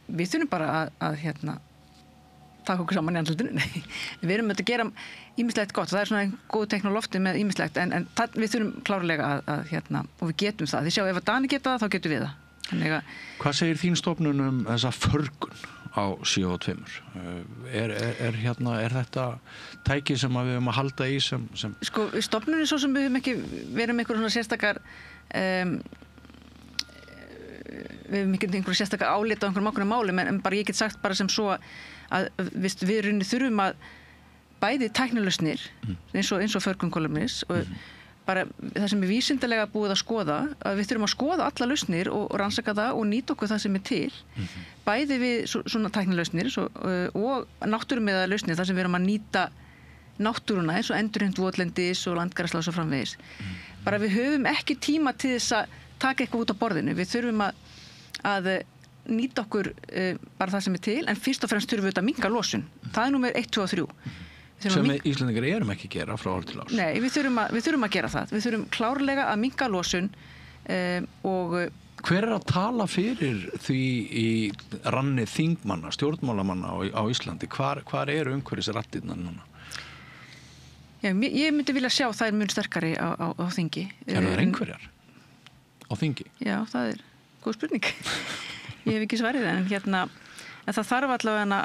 við þurfum bara að taka okkur saman í andlutinu. Við erum að gera ýmislegt gott og það er svona góð tekn á lofti með ýmislegt en við þurfum klárlega að og við getum það. Þið sjá, ef að Dani geta það, þá getum við það. Hvað segir þín stofnun þessa förgun á CO2? Er þetta tæki sem við höfum að halda í sem... Sko, stofnun svo sem við höfum ekki verið með einhverjum sérstakar við höfum ekki einhverjum sérstakar álita á einhverjum ákveðnum málum en bara ég get sagt bara sem svo að við þurfum að bæði tæknilausnir eins og förgunkolumnis og bara það sem vísindalega búið að skoða, að við þurfum að skoða alla lausnir og rannsaka það og nýta okkur það sem til. Bæði við svona tæknilausnir og náttúrumiðaða lausnir þar sem við erum að nýta náttúruna eins og endurheimt votlendis og landgræðsla og svo framvegis. Bara við höfum ekki tíma til þess að taka eitthvað út á borðinu. Við þurfum að nýta okkur bara það sem til, en fyrst og fremst þurfum við að minnka losun. Það er númer 1, 2 og 3. Sem við Íslendingar erum ekki að gera frá ár til árs. Nei, við þurfum að gera það. Við þurfum klárlega að minnka losun og... Hver er að tala fyrir því í ranni þingmanna, stjórnmálamanna á Íslandi? Hvar eru umhverfisraddirnar núna? Já, ég myndi vilja sjá þær mun sterkari á þingi. Eru það einhverjar á þingi? Já, það er góð spurning. Ég hef ekki svarið en það þarf allavega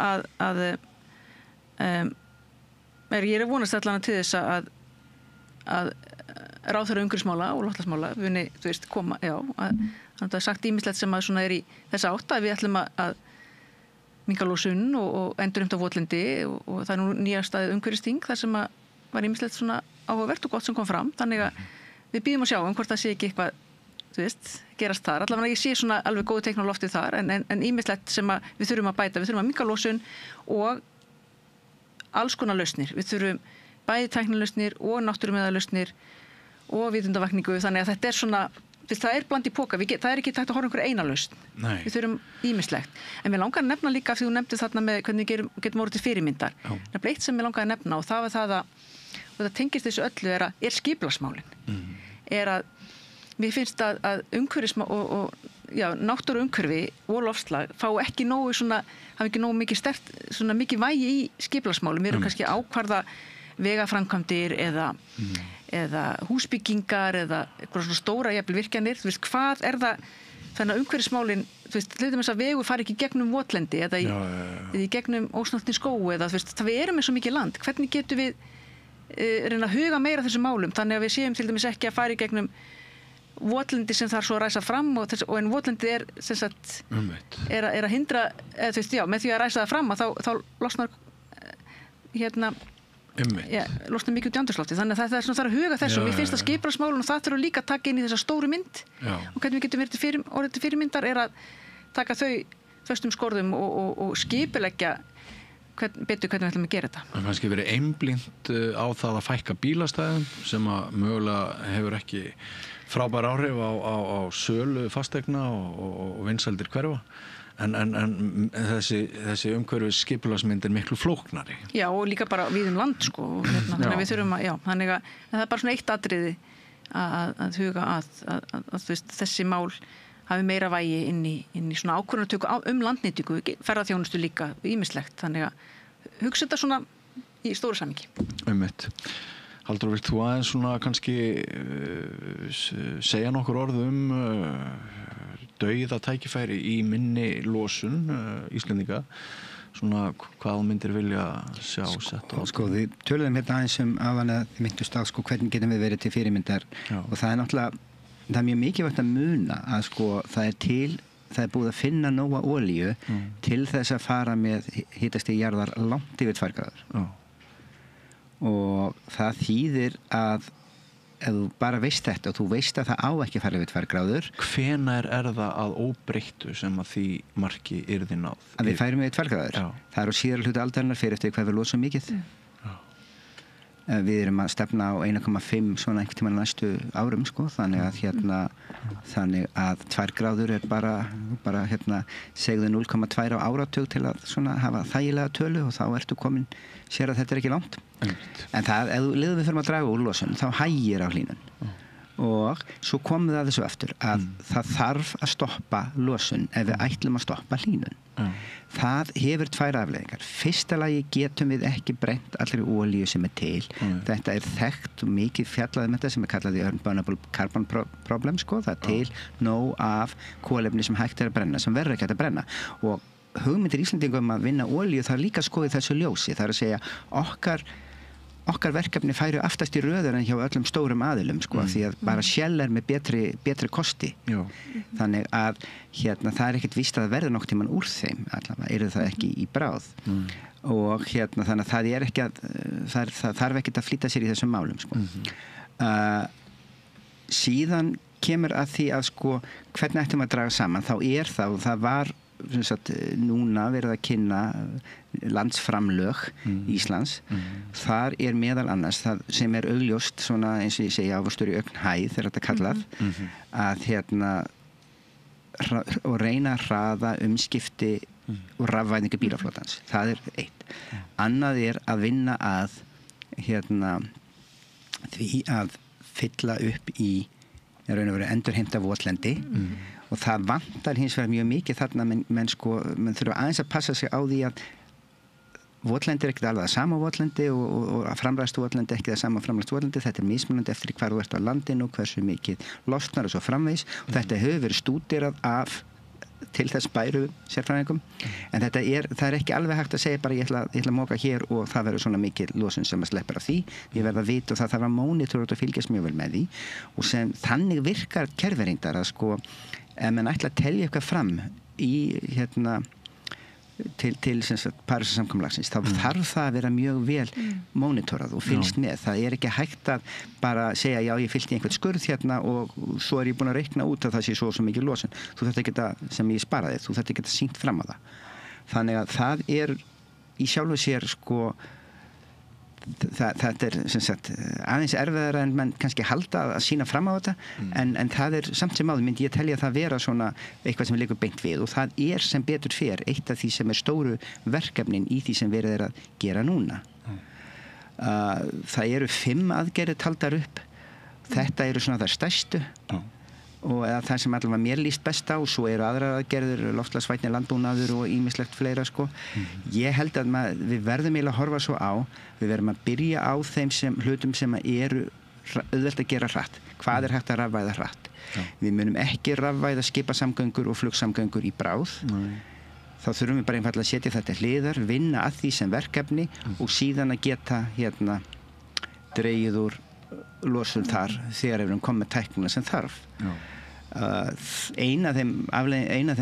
að ég er vonast allan til þess að ráðherra umhverfismála og loftslagsmála muni, koma, það er sagt ýmislegt sem að svona í þessa átt að við ætlum að minnka losun og endurheimt á votlendi og það er nú nýjastaðið umhverfisþing þar sem að var ýmislegt svona áhugavert og gott sem kom fram, þannig að við býðum að sjá hvort það sé ekki eitthvað gerast þar, allavega ég sé svona alveg góðu teikn á loftið þar en ýmislegt sem að við þurfum að bæta, við þurfum að minnka losun og alls konar lausnir. Við þurfum bæði tæknilausnir og náttúrumiðalausnir og vitundavakningu, þannig að þetta er svona, það er bland í poka, það er ekki tækt að horfa einhver eina lausn. Við þurfum ýmislegt. En mér langar að nefna líka, því þú nefndi þarna með hvernig við getum orðið til fyrirmyndar. Það er eitt sem mér langar að nefna og það var það og það tengist þessu öllu er skipulagsmálin. Er að mér finnst að umhverfismál og náttúru umhverfi og loftslag fá ekki nógu hafa ekki nógu mikið sterkt, svona mikið vægi í skipulagsmálum. Við erum kannski ákvarða vegaframkvæmdir eða húsbyggingar eða eitthvað svona stóra jafnvel virkjanir. Hvað er það, þannig að umhverfismálin, til dæmis að vegur fari ekki gegnum votlendi eða í gegnum ósnortinn skóg eða við erum með svo mikið land. Hvernig getum við reyna að huga meira þessum málum þannig að við séum til dæmis ekki að fara í gegnum votlendi sem þarf svo að ræsa fram og en votlendi er sem sagt er að hindra með því að ræsa það fram að þá losnar losnar mikið út í andrúmslofti, þannig að það er svona þarf að huga þessu og mér finnst að skipulagsmálun og það þurfa líka að taka inn í þessa stóru mynd og hvernig við getum orðið til fyrirmyndar er að taka þau föstum skorðum og skipuleggja betur hvernig við ætlum að gera þetta. Það kannski verið einblínt á það að fækka bílastæðum sem að mögulega hefur ekki frábær áhrif á sölu fasteigna og vinsældir hverfa en þessi umhverfis skipulagsmynd er miklu flóknari. Já og líka bara við land þannig að við þurfum þannig að það er bara svona eitt atriði að huga að þessi mál hafi meira vægi inn í svona ákvörðunartöku landnýtingu, ferðaþjónustu líka ýmislegt, þannig að hugsa þetta svona í stóru samhengi. Halldór, vilt þú aðeins svona kannski segja nokkur orð dauða tækifæri í minni losun Íslendinga, svona hvað myndir vilja sjá sett á? Við töluðum hérna aðeins áðan að þið myndust á hvernig getum við verið til fyrirmyndar og það er náttúrulega það er mjög mikilvægt að muna að það er búið að finna nóga olíu til þess að fara með hitastig jarðar langt yfir 2 gráður. Og það þýðir að ef þú bara veist þetta og þú veist að það á ekki að fara yfir 2 gráður. Hvenær það að óbreyttu sem að því marki yrði náð? Að við færum yfir 2 gráður. Já. Það er á síðara hluta aldarinnar fyrir eftir hvað við losum mikið. Við erum að stefna á 1,5 svona einhvern tímann næstu árum sko, þannig að 2 gráður er bara segðu 0,2 á áratug til að svona hafa þægilega tölu og þá ertu komin sér að þetta er ekki langt. En það, ef við fyrir að draga úr losun, þá hægir á hlýnun. Og svo komum við að þessu aftur að það þarf að stoppa losun ef við ætlum að stoppa hlýnun. Það hefur 2 afleiðingar. Fyrsta lagi getum við ekki brennt allri olíu sem er til. Þetta er þekkt og mikið fjallað um þetta sem er kallað the unburnable carbon problem sko. Það er til nóg af kolefni sem hægt er að brenna, sem verður ekki hægt að brenna. Og hugmyndir Íslendingum að vinna olíu þarf líka að skoða þessu ljósi. Það er að segja okkar verkefni færu aftast í röður en hjá öllum stórum aðilum sko, því að bara Shell er með betri kosti. Þannig að það er ekkert víst að það verður nokkuð tímann úr þeim, allavega það ekki í bráð. Og þannig að það er ekki það þarf ekkert að flýta sér í þessum málum sko. Síðan kemur að því að sko hvernig ættum að draga saman, þá það var núna verið að kynna landsframlög Íslands. Þar er meðal annars það sem er augljóst svona eins og ég segi ávöxtur í augnhæð er þetta kallað að og reyna að hraða umskipti og rafvæðingu bílaflotans. Það er eitt. Annað er að vinna að því að fylla upp í raun og veru endurheimta votlendi og það vantar hins vegar mjög mikið þarna menn þurfa aðeins að passa sig á því að votlendi er ekkert alveg það sama votlendi og framræstu votlendi ekki það sama framræstu votlendi, þetta er mismunandi eftir hvar þú ert á landinu og hversu mikið losnar og svo framvegis og þetta hefur verið stúderað af til þess bæru sérfræðingum en það er ekki alveg hægt að segja bara ég ætla að moka hér og það verður svona mikið losun sem að sleppur af því ég verð að vita og það þarf að monitora og fylgjast mjög vel með því og sem þannig virkar kerfirindar að sko ef menn ætla að telja eitthvað fram í til Parísarsamkomulagsins þá þarf það að vera mjög vel monitorað og fylgst með. Það er ekki hægt að bara segja já ég fylgti einhvern skurð og svo er ég búin að reikna út að það sé svo mikið losun. Þú þarft ekki að, sem ég sparaði, þú þarft ekki að sýnt fram á það. Þannig að það er í sjálfu sér sko þetta er sem sagt aðeins erfiðara en mann kannski halda að sína fram á þetta en það er samt sem áður myndi ég telja það vera svona eitthvað sem liggur beint við og það er sem betur fer eitt af því sem er stóru verkefnin í því sem verið er að gera núna. Það eru 5 aðgerðir taldar upp þetta eru svona þær stærstu og það sem allavega mér líst best á svo eru aðrar aðgerðir, loftslagsvænni landbúnaður og ýmislegt fleira sko. Ég held að við verðum eiginlega að horfa svo á við verðum að byrja á þeim hlutum sem eru auðvelt að gera hratt. Hvað er hægt að rafvæða hratt? Við munum ekki rafvæða skipasamgöngur og flugsamgöngur í bráð. Þá þurfum við bara einfaldlega að setja þetta hliðar, vinna að því sem verkefni og síðan að geta dregið úr losun þar þegar við komum með tæknina sem þarf. Eitt af þeim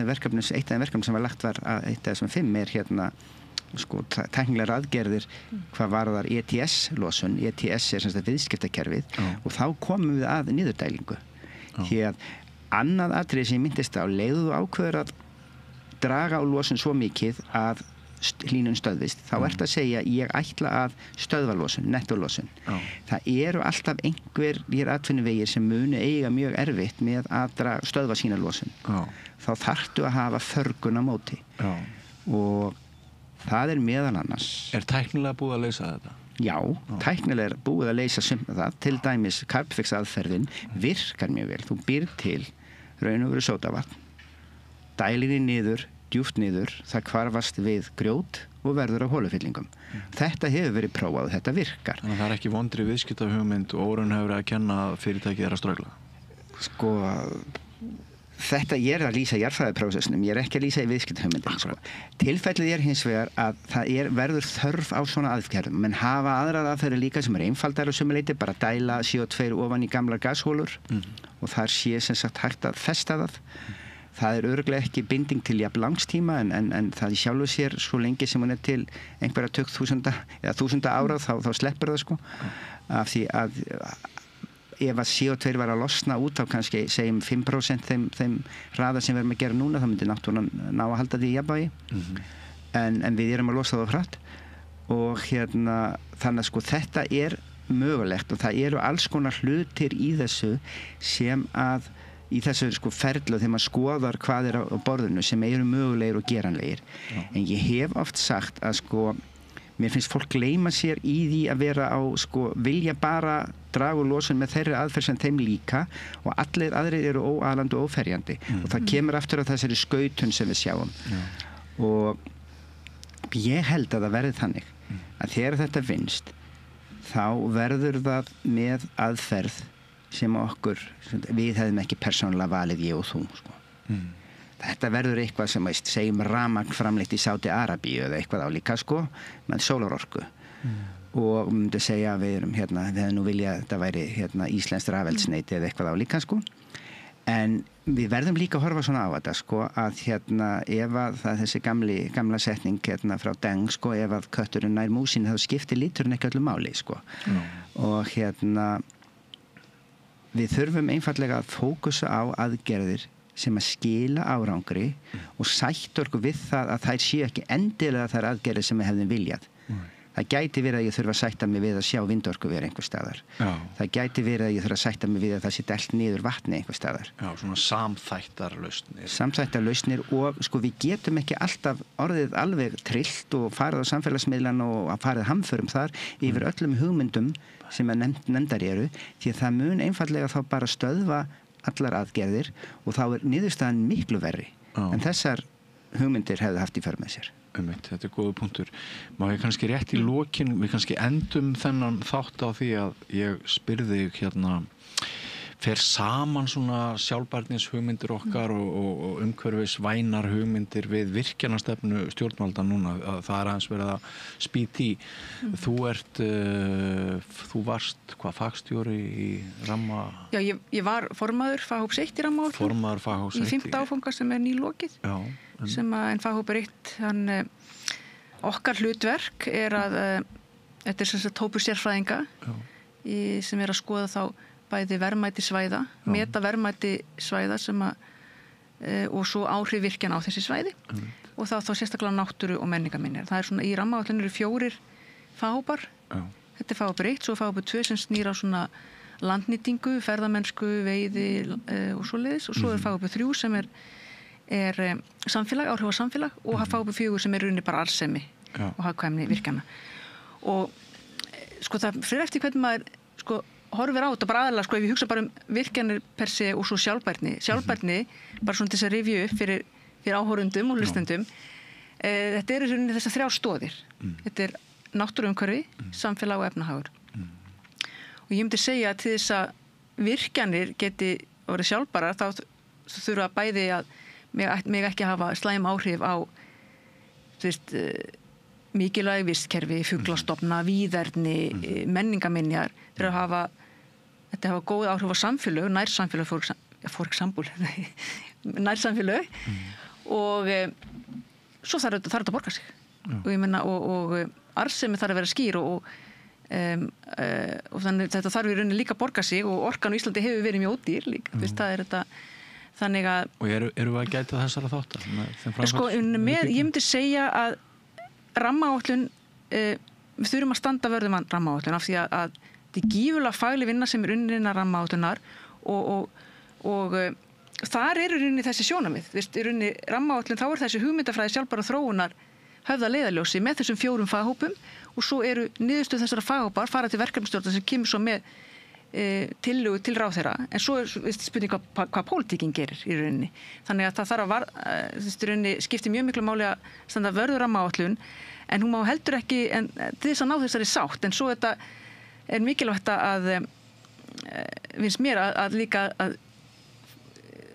verkefnum sem var lagt var að eitt af þessum 5 er sko tæknilegar aðgerðir hvað varðar ETS-losun. ETS er sem sagt viðskiptakerfið og þá komum við að niðurdælingu. Hér annað atriði sem ég myndist á leiðu þú ákveður að draga á losun svo mikið að hlýnun stöðvist, þá ert að segja ég ætla að stöðva losun, nettolosun. Það eru alltaf einhverjir atvinnuvegir sem munu eiga mjög erfitt með að stöðva sína losun. Þá þarftu að hafa förgun á móti. Og það er meðal annars. Er tæknilega búið að leysa þetta? Já, tæknilega er búið að leysa það. Til dæmis Carbfix aðferðin virkar mjög vel. Þú býr til raun og veru sódavatn, dælir niður djúpt niður, það hvarfast við grjót og verður á holufyllingum. Þetta hefur verið prófað, þetta virkar. Þannig að það er ekki vondri viðskiptahugmynd og óraunhæfur að kenna að fyrirtækið er að ströggla? Sko, þetta ég er að lýsa jarðfræðiprósessnum, ég er ekki að lýsa í viðskiptahugmyndin. Sko. Tilfellið er hins vegar að það verður þörf á svona aðgerðum, menn hafa aðrar aðferðir líka sem er einfaldar og sumuleyti, bara dæla CO2 ofan í gamlar gashólur og þar sé sem sagt hægt að festa það. Það er örugglega ekki binding til jafn langstíma en það í sjálfu sér svo lengi sem hún er til einhverja 1000 ára þá sleppur það sko af því að ef að CO2 var að losna út á kannski segjum 5% þeim hraða sem við erum að gera núna, þá myndi náttúrulega ná að halda því í jafnvægi. En við erum að losa það hratt og þannig að sko þetta er mögulegt og það eru alls konar hlutir í þessu sem að í þessu sko ferli þegar maður skoðar hvað er á borðinu sem eru mögulegir og geranlegir. En ég hef oft sagt að sko mér finnst fólk gleyma sér í því að vera á sko vilja bara draga úr losun með þeirri aðferð sem þeim líka og allir aðrir eru óalandi og óferjandi og það kemur aftur á þessari skautun sem við sjáum. Og ég held að það verði þannig að þegar þetta vinnst þá verður það með aðferð sem við hefðum ekki persónulega valið ég og þú sko. Þetta verður eitthvað sem segjum rafmagn framleitt í Sádi-Arabíu eða eitthvað álíka sko með sólarorku og myndi segja að við erum við hefðum nú viljað að þetta væri íslenskt rafeldsneyti eða eitthvað álíka sko. En við verðum líka að horfa svona á þetta sko að ef að það er þessi gamla setning frá Deng sko, ef að kötturinn nær músin þá skiptir liturinn ekki öllu máli sko. Og við þurfum einfallega að fókusa á aðgerðir sem að skila árangri og sætta okkur við það að þær séu ekki endilega þær aðgerðir sem við hefðum viljað. Það gæti verið að ég þurfa að sætta mig við að sjá vindorkuver einhver staðar. Það gæti verið að ég þurfa að sætta mig við að það sé dælt niður vatni einhver staðar. Já, svona samþættar lausnir. Samþættar lausnir og sko við getum ekki alltaf orðið alveg trillt og farið á samfélagsmiðlan og farið hamförum þar yfir öllum hugmyndum sem að nefndar eru því að það mun einfallega þá bara stöðva allar aðgerðir og þá er niðurstaðan miklu verri en þessar hugmyndir hefðu haft í för með sér. Þetta er góður punktur. Má ég kannski rétt í lokin, við kannski endum þennan þátt á því að ég spyrði fer saman svona sjálfbærnis hugmyndir okkar og umhverfisvænar hugmyndir við virkjanastefnu stjórnvalda núna, að það er aðeins verið að spýta í. Þú varst fagstjóri í ramma... Já, ég var formaður faghóps 1 í rammaáætlun. Formaður faghóps 1. Í 5. áfanga sem er nýlokið. Já. Sem að en faghópur 1, okkar hlutverk er að, þetta er sem sagt hópur sérfræðinga sem er að skoða þá bæði verðmæti svæða, meta verðmæti svæða sem að, og svo áhrif virkjana á þessi svæði og þá sérstaklega náttúru og menningarminjar. Það er svona í rammaáætlun eru 4 faghópar. Þetta er faghópur 1, svo faghópur 2 sem snýr á svona landnýtingu, ferðamennsku, veiði og svoleiðis og svo er faghópur 3 sem er samfélag, áhrif á samfélag og faghópur 4 sem er rauninni bara arðsemi og hagkvæmni virkjana. Og sko það fyrir eftir hvernig maður sko horfir á þetta bara aðalega, sko, ef ég hugsa bara virkjanir per se og svo sjálfbærni, bara svona til þess að rifja upp fyrir áhorfendum og hlustendum, þetta eru svona þessar 3 stoðir. Þetta er náttúruumhverfi, samfélag og efnahagur. Og ég myndi segja að til þess að virkjanir geti verið sjálfbærar, þá þurfa bæði að mig ekki hafa slæm áhrif á, mikilvæg vistkerfi, fuglastofna, víðerni, menningarminjar, þetta hafa góð áhrif á samfélög, nærsamfélög for example, nærsamfélög og svo þarf þetta að borga sig og ég menna og arðsemi þarf að vera skýr og þannig þetta þarf í rauninni líka að borga sig og orkan á Íslandi hefur verið mjög ódýr líka, það er þetta þannig að... Og eru við að gæta þessara þáttar? Sko, ég myndi segja að rammaáætlun, við þurfum að standa vörðum rammaáætlun af því að þetta er gífurlega fagleg vinna sem er unnin að rammaáætlunar og þar eru unni þessi sjónamið, í unni rammaáætlun þá er þessi hugmyndafræði sjálfbæra þróunar höfða leiðarljósi með þessum 4 faghópum og svo eru niðurstöð þessara faghópar fara til verkefnisstjórnar sem kemur svo með tillögu til ráðherra en svo er spurning hvað pólitíkin gerir í rauninni. Þannig að það þarf að skiptir mjög miklu máli að standa vörður rammaáætlun en hún má heldur ekki til þess að ná þessari sátt en svo þetta er mikilvægt að finnst mér að líka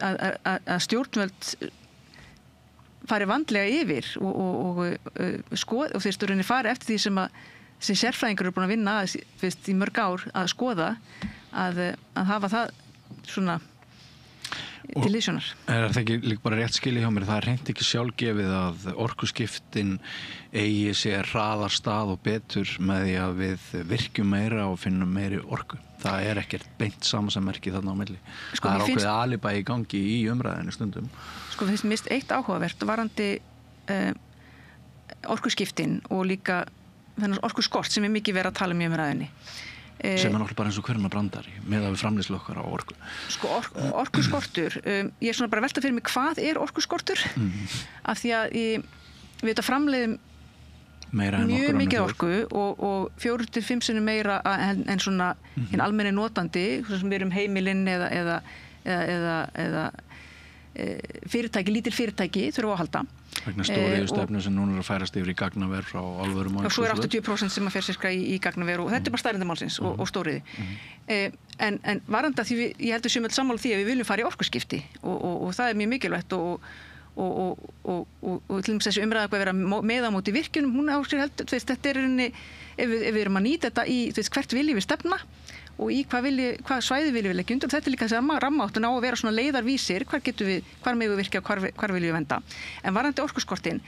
að stjórnvöld fari vandlega yfir og þeir stjórnvöldinni fari eftir því sem þessi sérfræðingur eru búin að vinna í mörg ár að skoða að hafa það svona til liðsjónar. Er það ekki líka bara rétt skilið hjá mér? Það er hreint ekki sjálfgefið að orkuskiptin eigi sér hraðar stað og betur með því að við virkjum meira og finnum meiri orku. Það er ekkert beint samansammerki þarna á milli. Það er ákveðið alibæ í gangi í umræðinu stundum. Sko, það finnst mér eitt áhugavert varandi orkuskiptin og líka orkuskort sem mikið verið að tala um í umræðinni. Sem er náttúrulega bara eins og hverjum að brandari með að við framleiðslu okkar á orku. Sko, orkuskortur, ég er svona bara að velta fyrir mig hvað er orkuskortur, af því að við þetta framleiðum mjög mikið orku og 4-5 sinnum meira en svona hinn almenni notandi, sem við erum heimilinn eða fyrirtæki, lítil fyrirtæki þurfa að halda. Vegna stóriðjustefnu sem núna er að færast yfir í gagnaver frá álverum og svo er 80% sem að fer sirka í gagnaver og þetta er bara staðreyndir málsins og stóriði. En varandi að því ég heldur sem öll sammála því að við viljum fara í orkuskipti og það er mjög mikilvægt og til dæmis þessi umræða að vera með á móti virkjunum, hún á sér heldur, þetta er rauninni, ef við erum að nýta þetta í hvert viljum við stefna og í hvað svæði viljum við leggja undir. Þetta er líka þessi rammaáttun á að vera svona leiðarvísir, hvar megum við virkja og hvar viljum við venda. En varðandi orkuskortin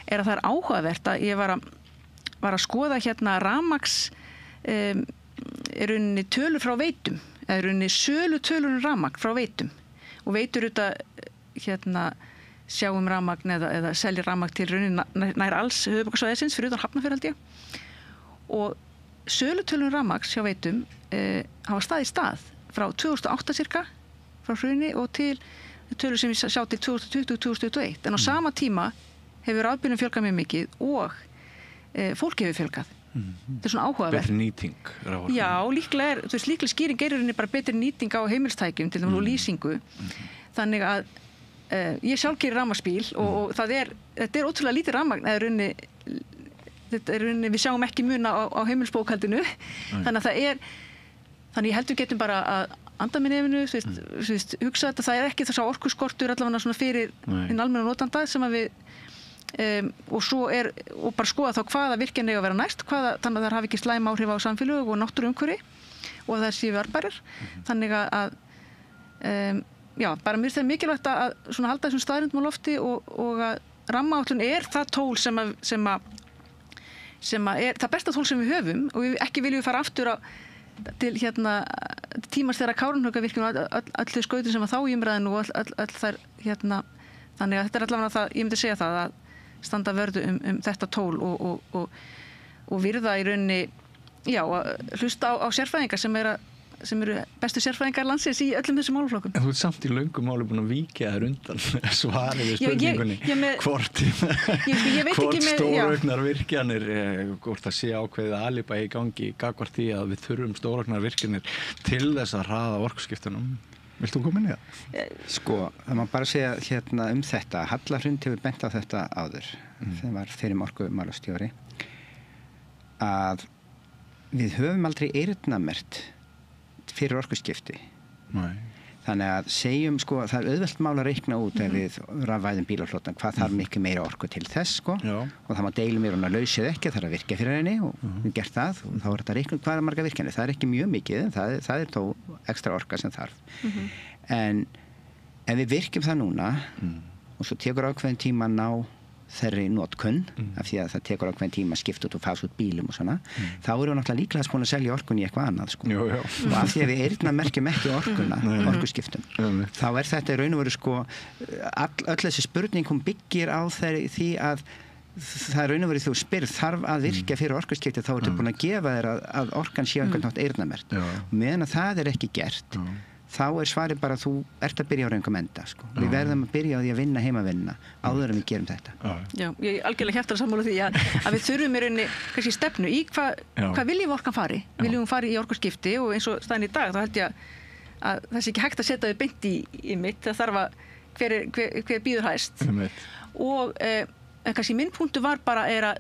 er að það er áhugavert að ég var að skoða hérna rafmagns rauninni tölur frá Veitum, eða rauninni sölu tölur rafmagn frá Veitum og Veitur auðvitað hérna sjáum rafmagn eða selja rafmagn til rauninni nær alls höfuðborgarsvæðisins fyrir utan Hafnarfjörð held ég. Og sölutölur rafmagns hjá Veitum hafa stað í stað frá 2008 cirka, frá hruni og til tölur sem við sjá til 2020-2021. En á sama tíma hefur rafbílum fjölgað mjög mikið og fólki hefur fjölgað. Þetta er svona áhugavert. Betri nýting. Já, líklega skýring er bara betri nýting á heimilstækjum til dæmis og lýsingu. Þannig að ég sjálf gerir rafmagnsbíl og þetta er ótrúlega lítið rafmagn við sjáum ekki muna á heimilsbókhaldinu þannig að þannig ég heldur getum bara að anda með nefnu hugsa þetta, það er ekki þess að orkuskortur allavega svona fyrir hinn almenna notanda sem að við og bara skoða þá hvaða virkjan eiga að vera næst, þannig að það hafi ekki slæm áhrif á samfélög og náttúruumhverfi og það séu arðbærir þannig að já, bara mér finnst það mikilvægt að svona halda þessum staðreyndum á lofti og að rammaáætlun er það tól sem er það besta tól sem við höfum og ekki viljum við fara aftur til tímans þeirra Kárahnjúkavirkjun og öll þau skautin sem þá í umræðinu og öll þær þannig að þetta er allavega það, ég myndi segja það að standa vörðu þetta tól og virða í rauninni já, hlusta á sérfræðingar sem eru bestu sérfræðingar landsins í öllum þessum málaflokkum. En þú ert samt í löngum máli búin að víkja þér undan svarið við spurningunni hvort stórauknar virkjanir hvort það sé ákveðið alibæ í gangi gagnvart því að við þurfum stórauknar virkjanir til þess að hraða orkuskiptunum. Vilt þú koma inn í það? Sko, það má bara segja þetta Halla Hrund hefur bent á þetta áður sem var fyrir orkumálastjóri að við höfum aldrei eyrnamerkt fyrir orkuskipti. Nei. Þannig að segjum, sko, það er auðvelt mál að reikna út ef við rafvæðum bílaflotan hvað þarf mikið meira orku til þess, sko. Já. Og það má deilum hún að lausið ekki, það er að virka fyrir henni og við gert það og þá er þetta að reikna hvað er marga virkjanir. Það er ekki mjög mikið, það er þó ekstra orka sem þarf. En ef við virkjum það núna og svo tekur ákveðin tíma að ná þeirri notkun af því að það tekur ákveðin tíma að skipta út og fása út bílum og svona þá erum við náttúrulega líklega búin að selja orkun í eitthvað annað sko. Og af því að við eyrnamerkjum ekki orkuna orkuskiptum þá er þetta í raun og veru sko öll þessi spurning hún byggir á því að það er raun og veru þú spyrð þarf að virka fyrir orkuskipti þá ertu búin að gefa þér að orkan sé einhvern nátt eyrnamerkt og meðan að það er ekki gert þá er svarið bara að þú ert að byrja á röngum enda sko. Við verðum að byrja á því að vinna heimavinna áður en við gerum þetta. Já, ég algjörlega hjartar sammála því að við þurfum í rauninni kannski stefnu í hvað viljum við orkan fari? Viljum við fari í orkuskipti og eins og staðan í dag þá held ég að það sé ekki hægt að setja þau beint í mitt, það þarf að hver býður hæst og kannski minn punktu var bara að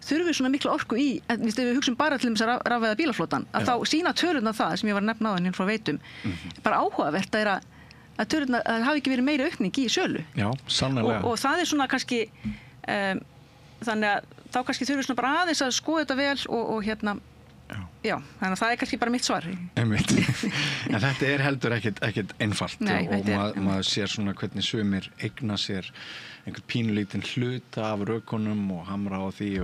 þurfum við svona mikla orku í, ef við hugsum bara til þess að rafvæða bílaflotan, að þá sína tölurnar það sem ég var að nefna áðan frá Veitum, bara áhugavert að tölurnar, að það hafi ekki verið meiri aukning í sölu. Já, sannarlega. Og það er svona kannski, þannig að þá kannski þurfum við svona bara aðeins að skoða þetta vel og Já, þannig að það kannski bara mitt svar. Einmitt. En þetta heldur ekkert einfalt. Nei, og maður sér svona hvernig sumir eigna sér einhvern pínulítinn hluta af rökunum og hamra á því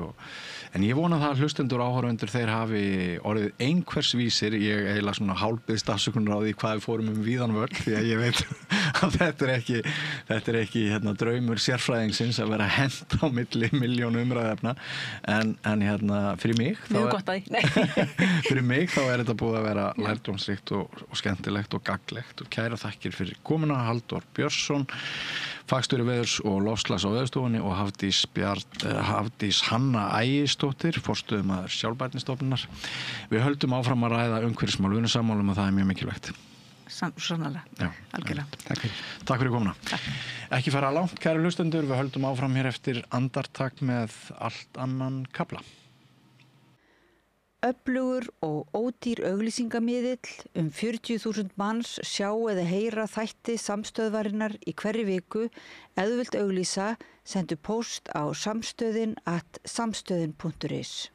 en ég vona það að hlustendur áhorfendur þeir hafi orðið einhversvísir. Ég eiginlega svona hálfbiðst afsökunar á því hvað við fórum víðan völl, því að ég veit að þetta er ekki draumur sérfræðingsins að vera hent á milli milljón umræðefna en fyrir mig fyrir mig þá er þetta búið að vera lærdómsríkt og skemmtilegt og gagnlegt og kæra þakkir fyrir komuna Halldór Björnsson, fagstjóri veðurs og loftslags á Veðurstofunni og Hafdís Hanna Ægisdóttir, forstöðumaður Sjálfbærnistofnunar. Við höldum áfram að ræða umhverfismál, við erum sammála og það er mjög mikilvægt. Sannarlega, algjörlega. Takk fyrir komuna. Takk. Ekki fara langt, kæru hlustendur, við höldum áfram hér eftir andartak með allt annan kafla. Öflugur og ódýr auglýsingamiðill 40.000 manns sjá eða heyra þætti samstöðvarinnar í hverri viku. Ef þú vilt auglýsa, sendu póst á samstöðin@samstöðin.is.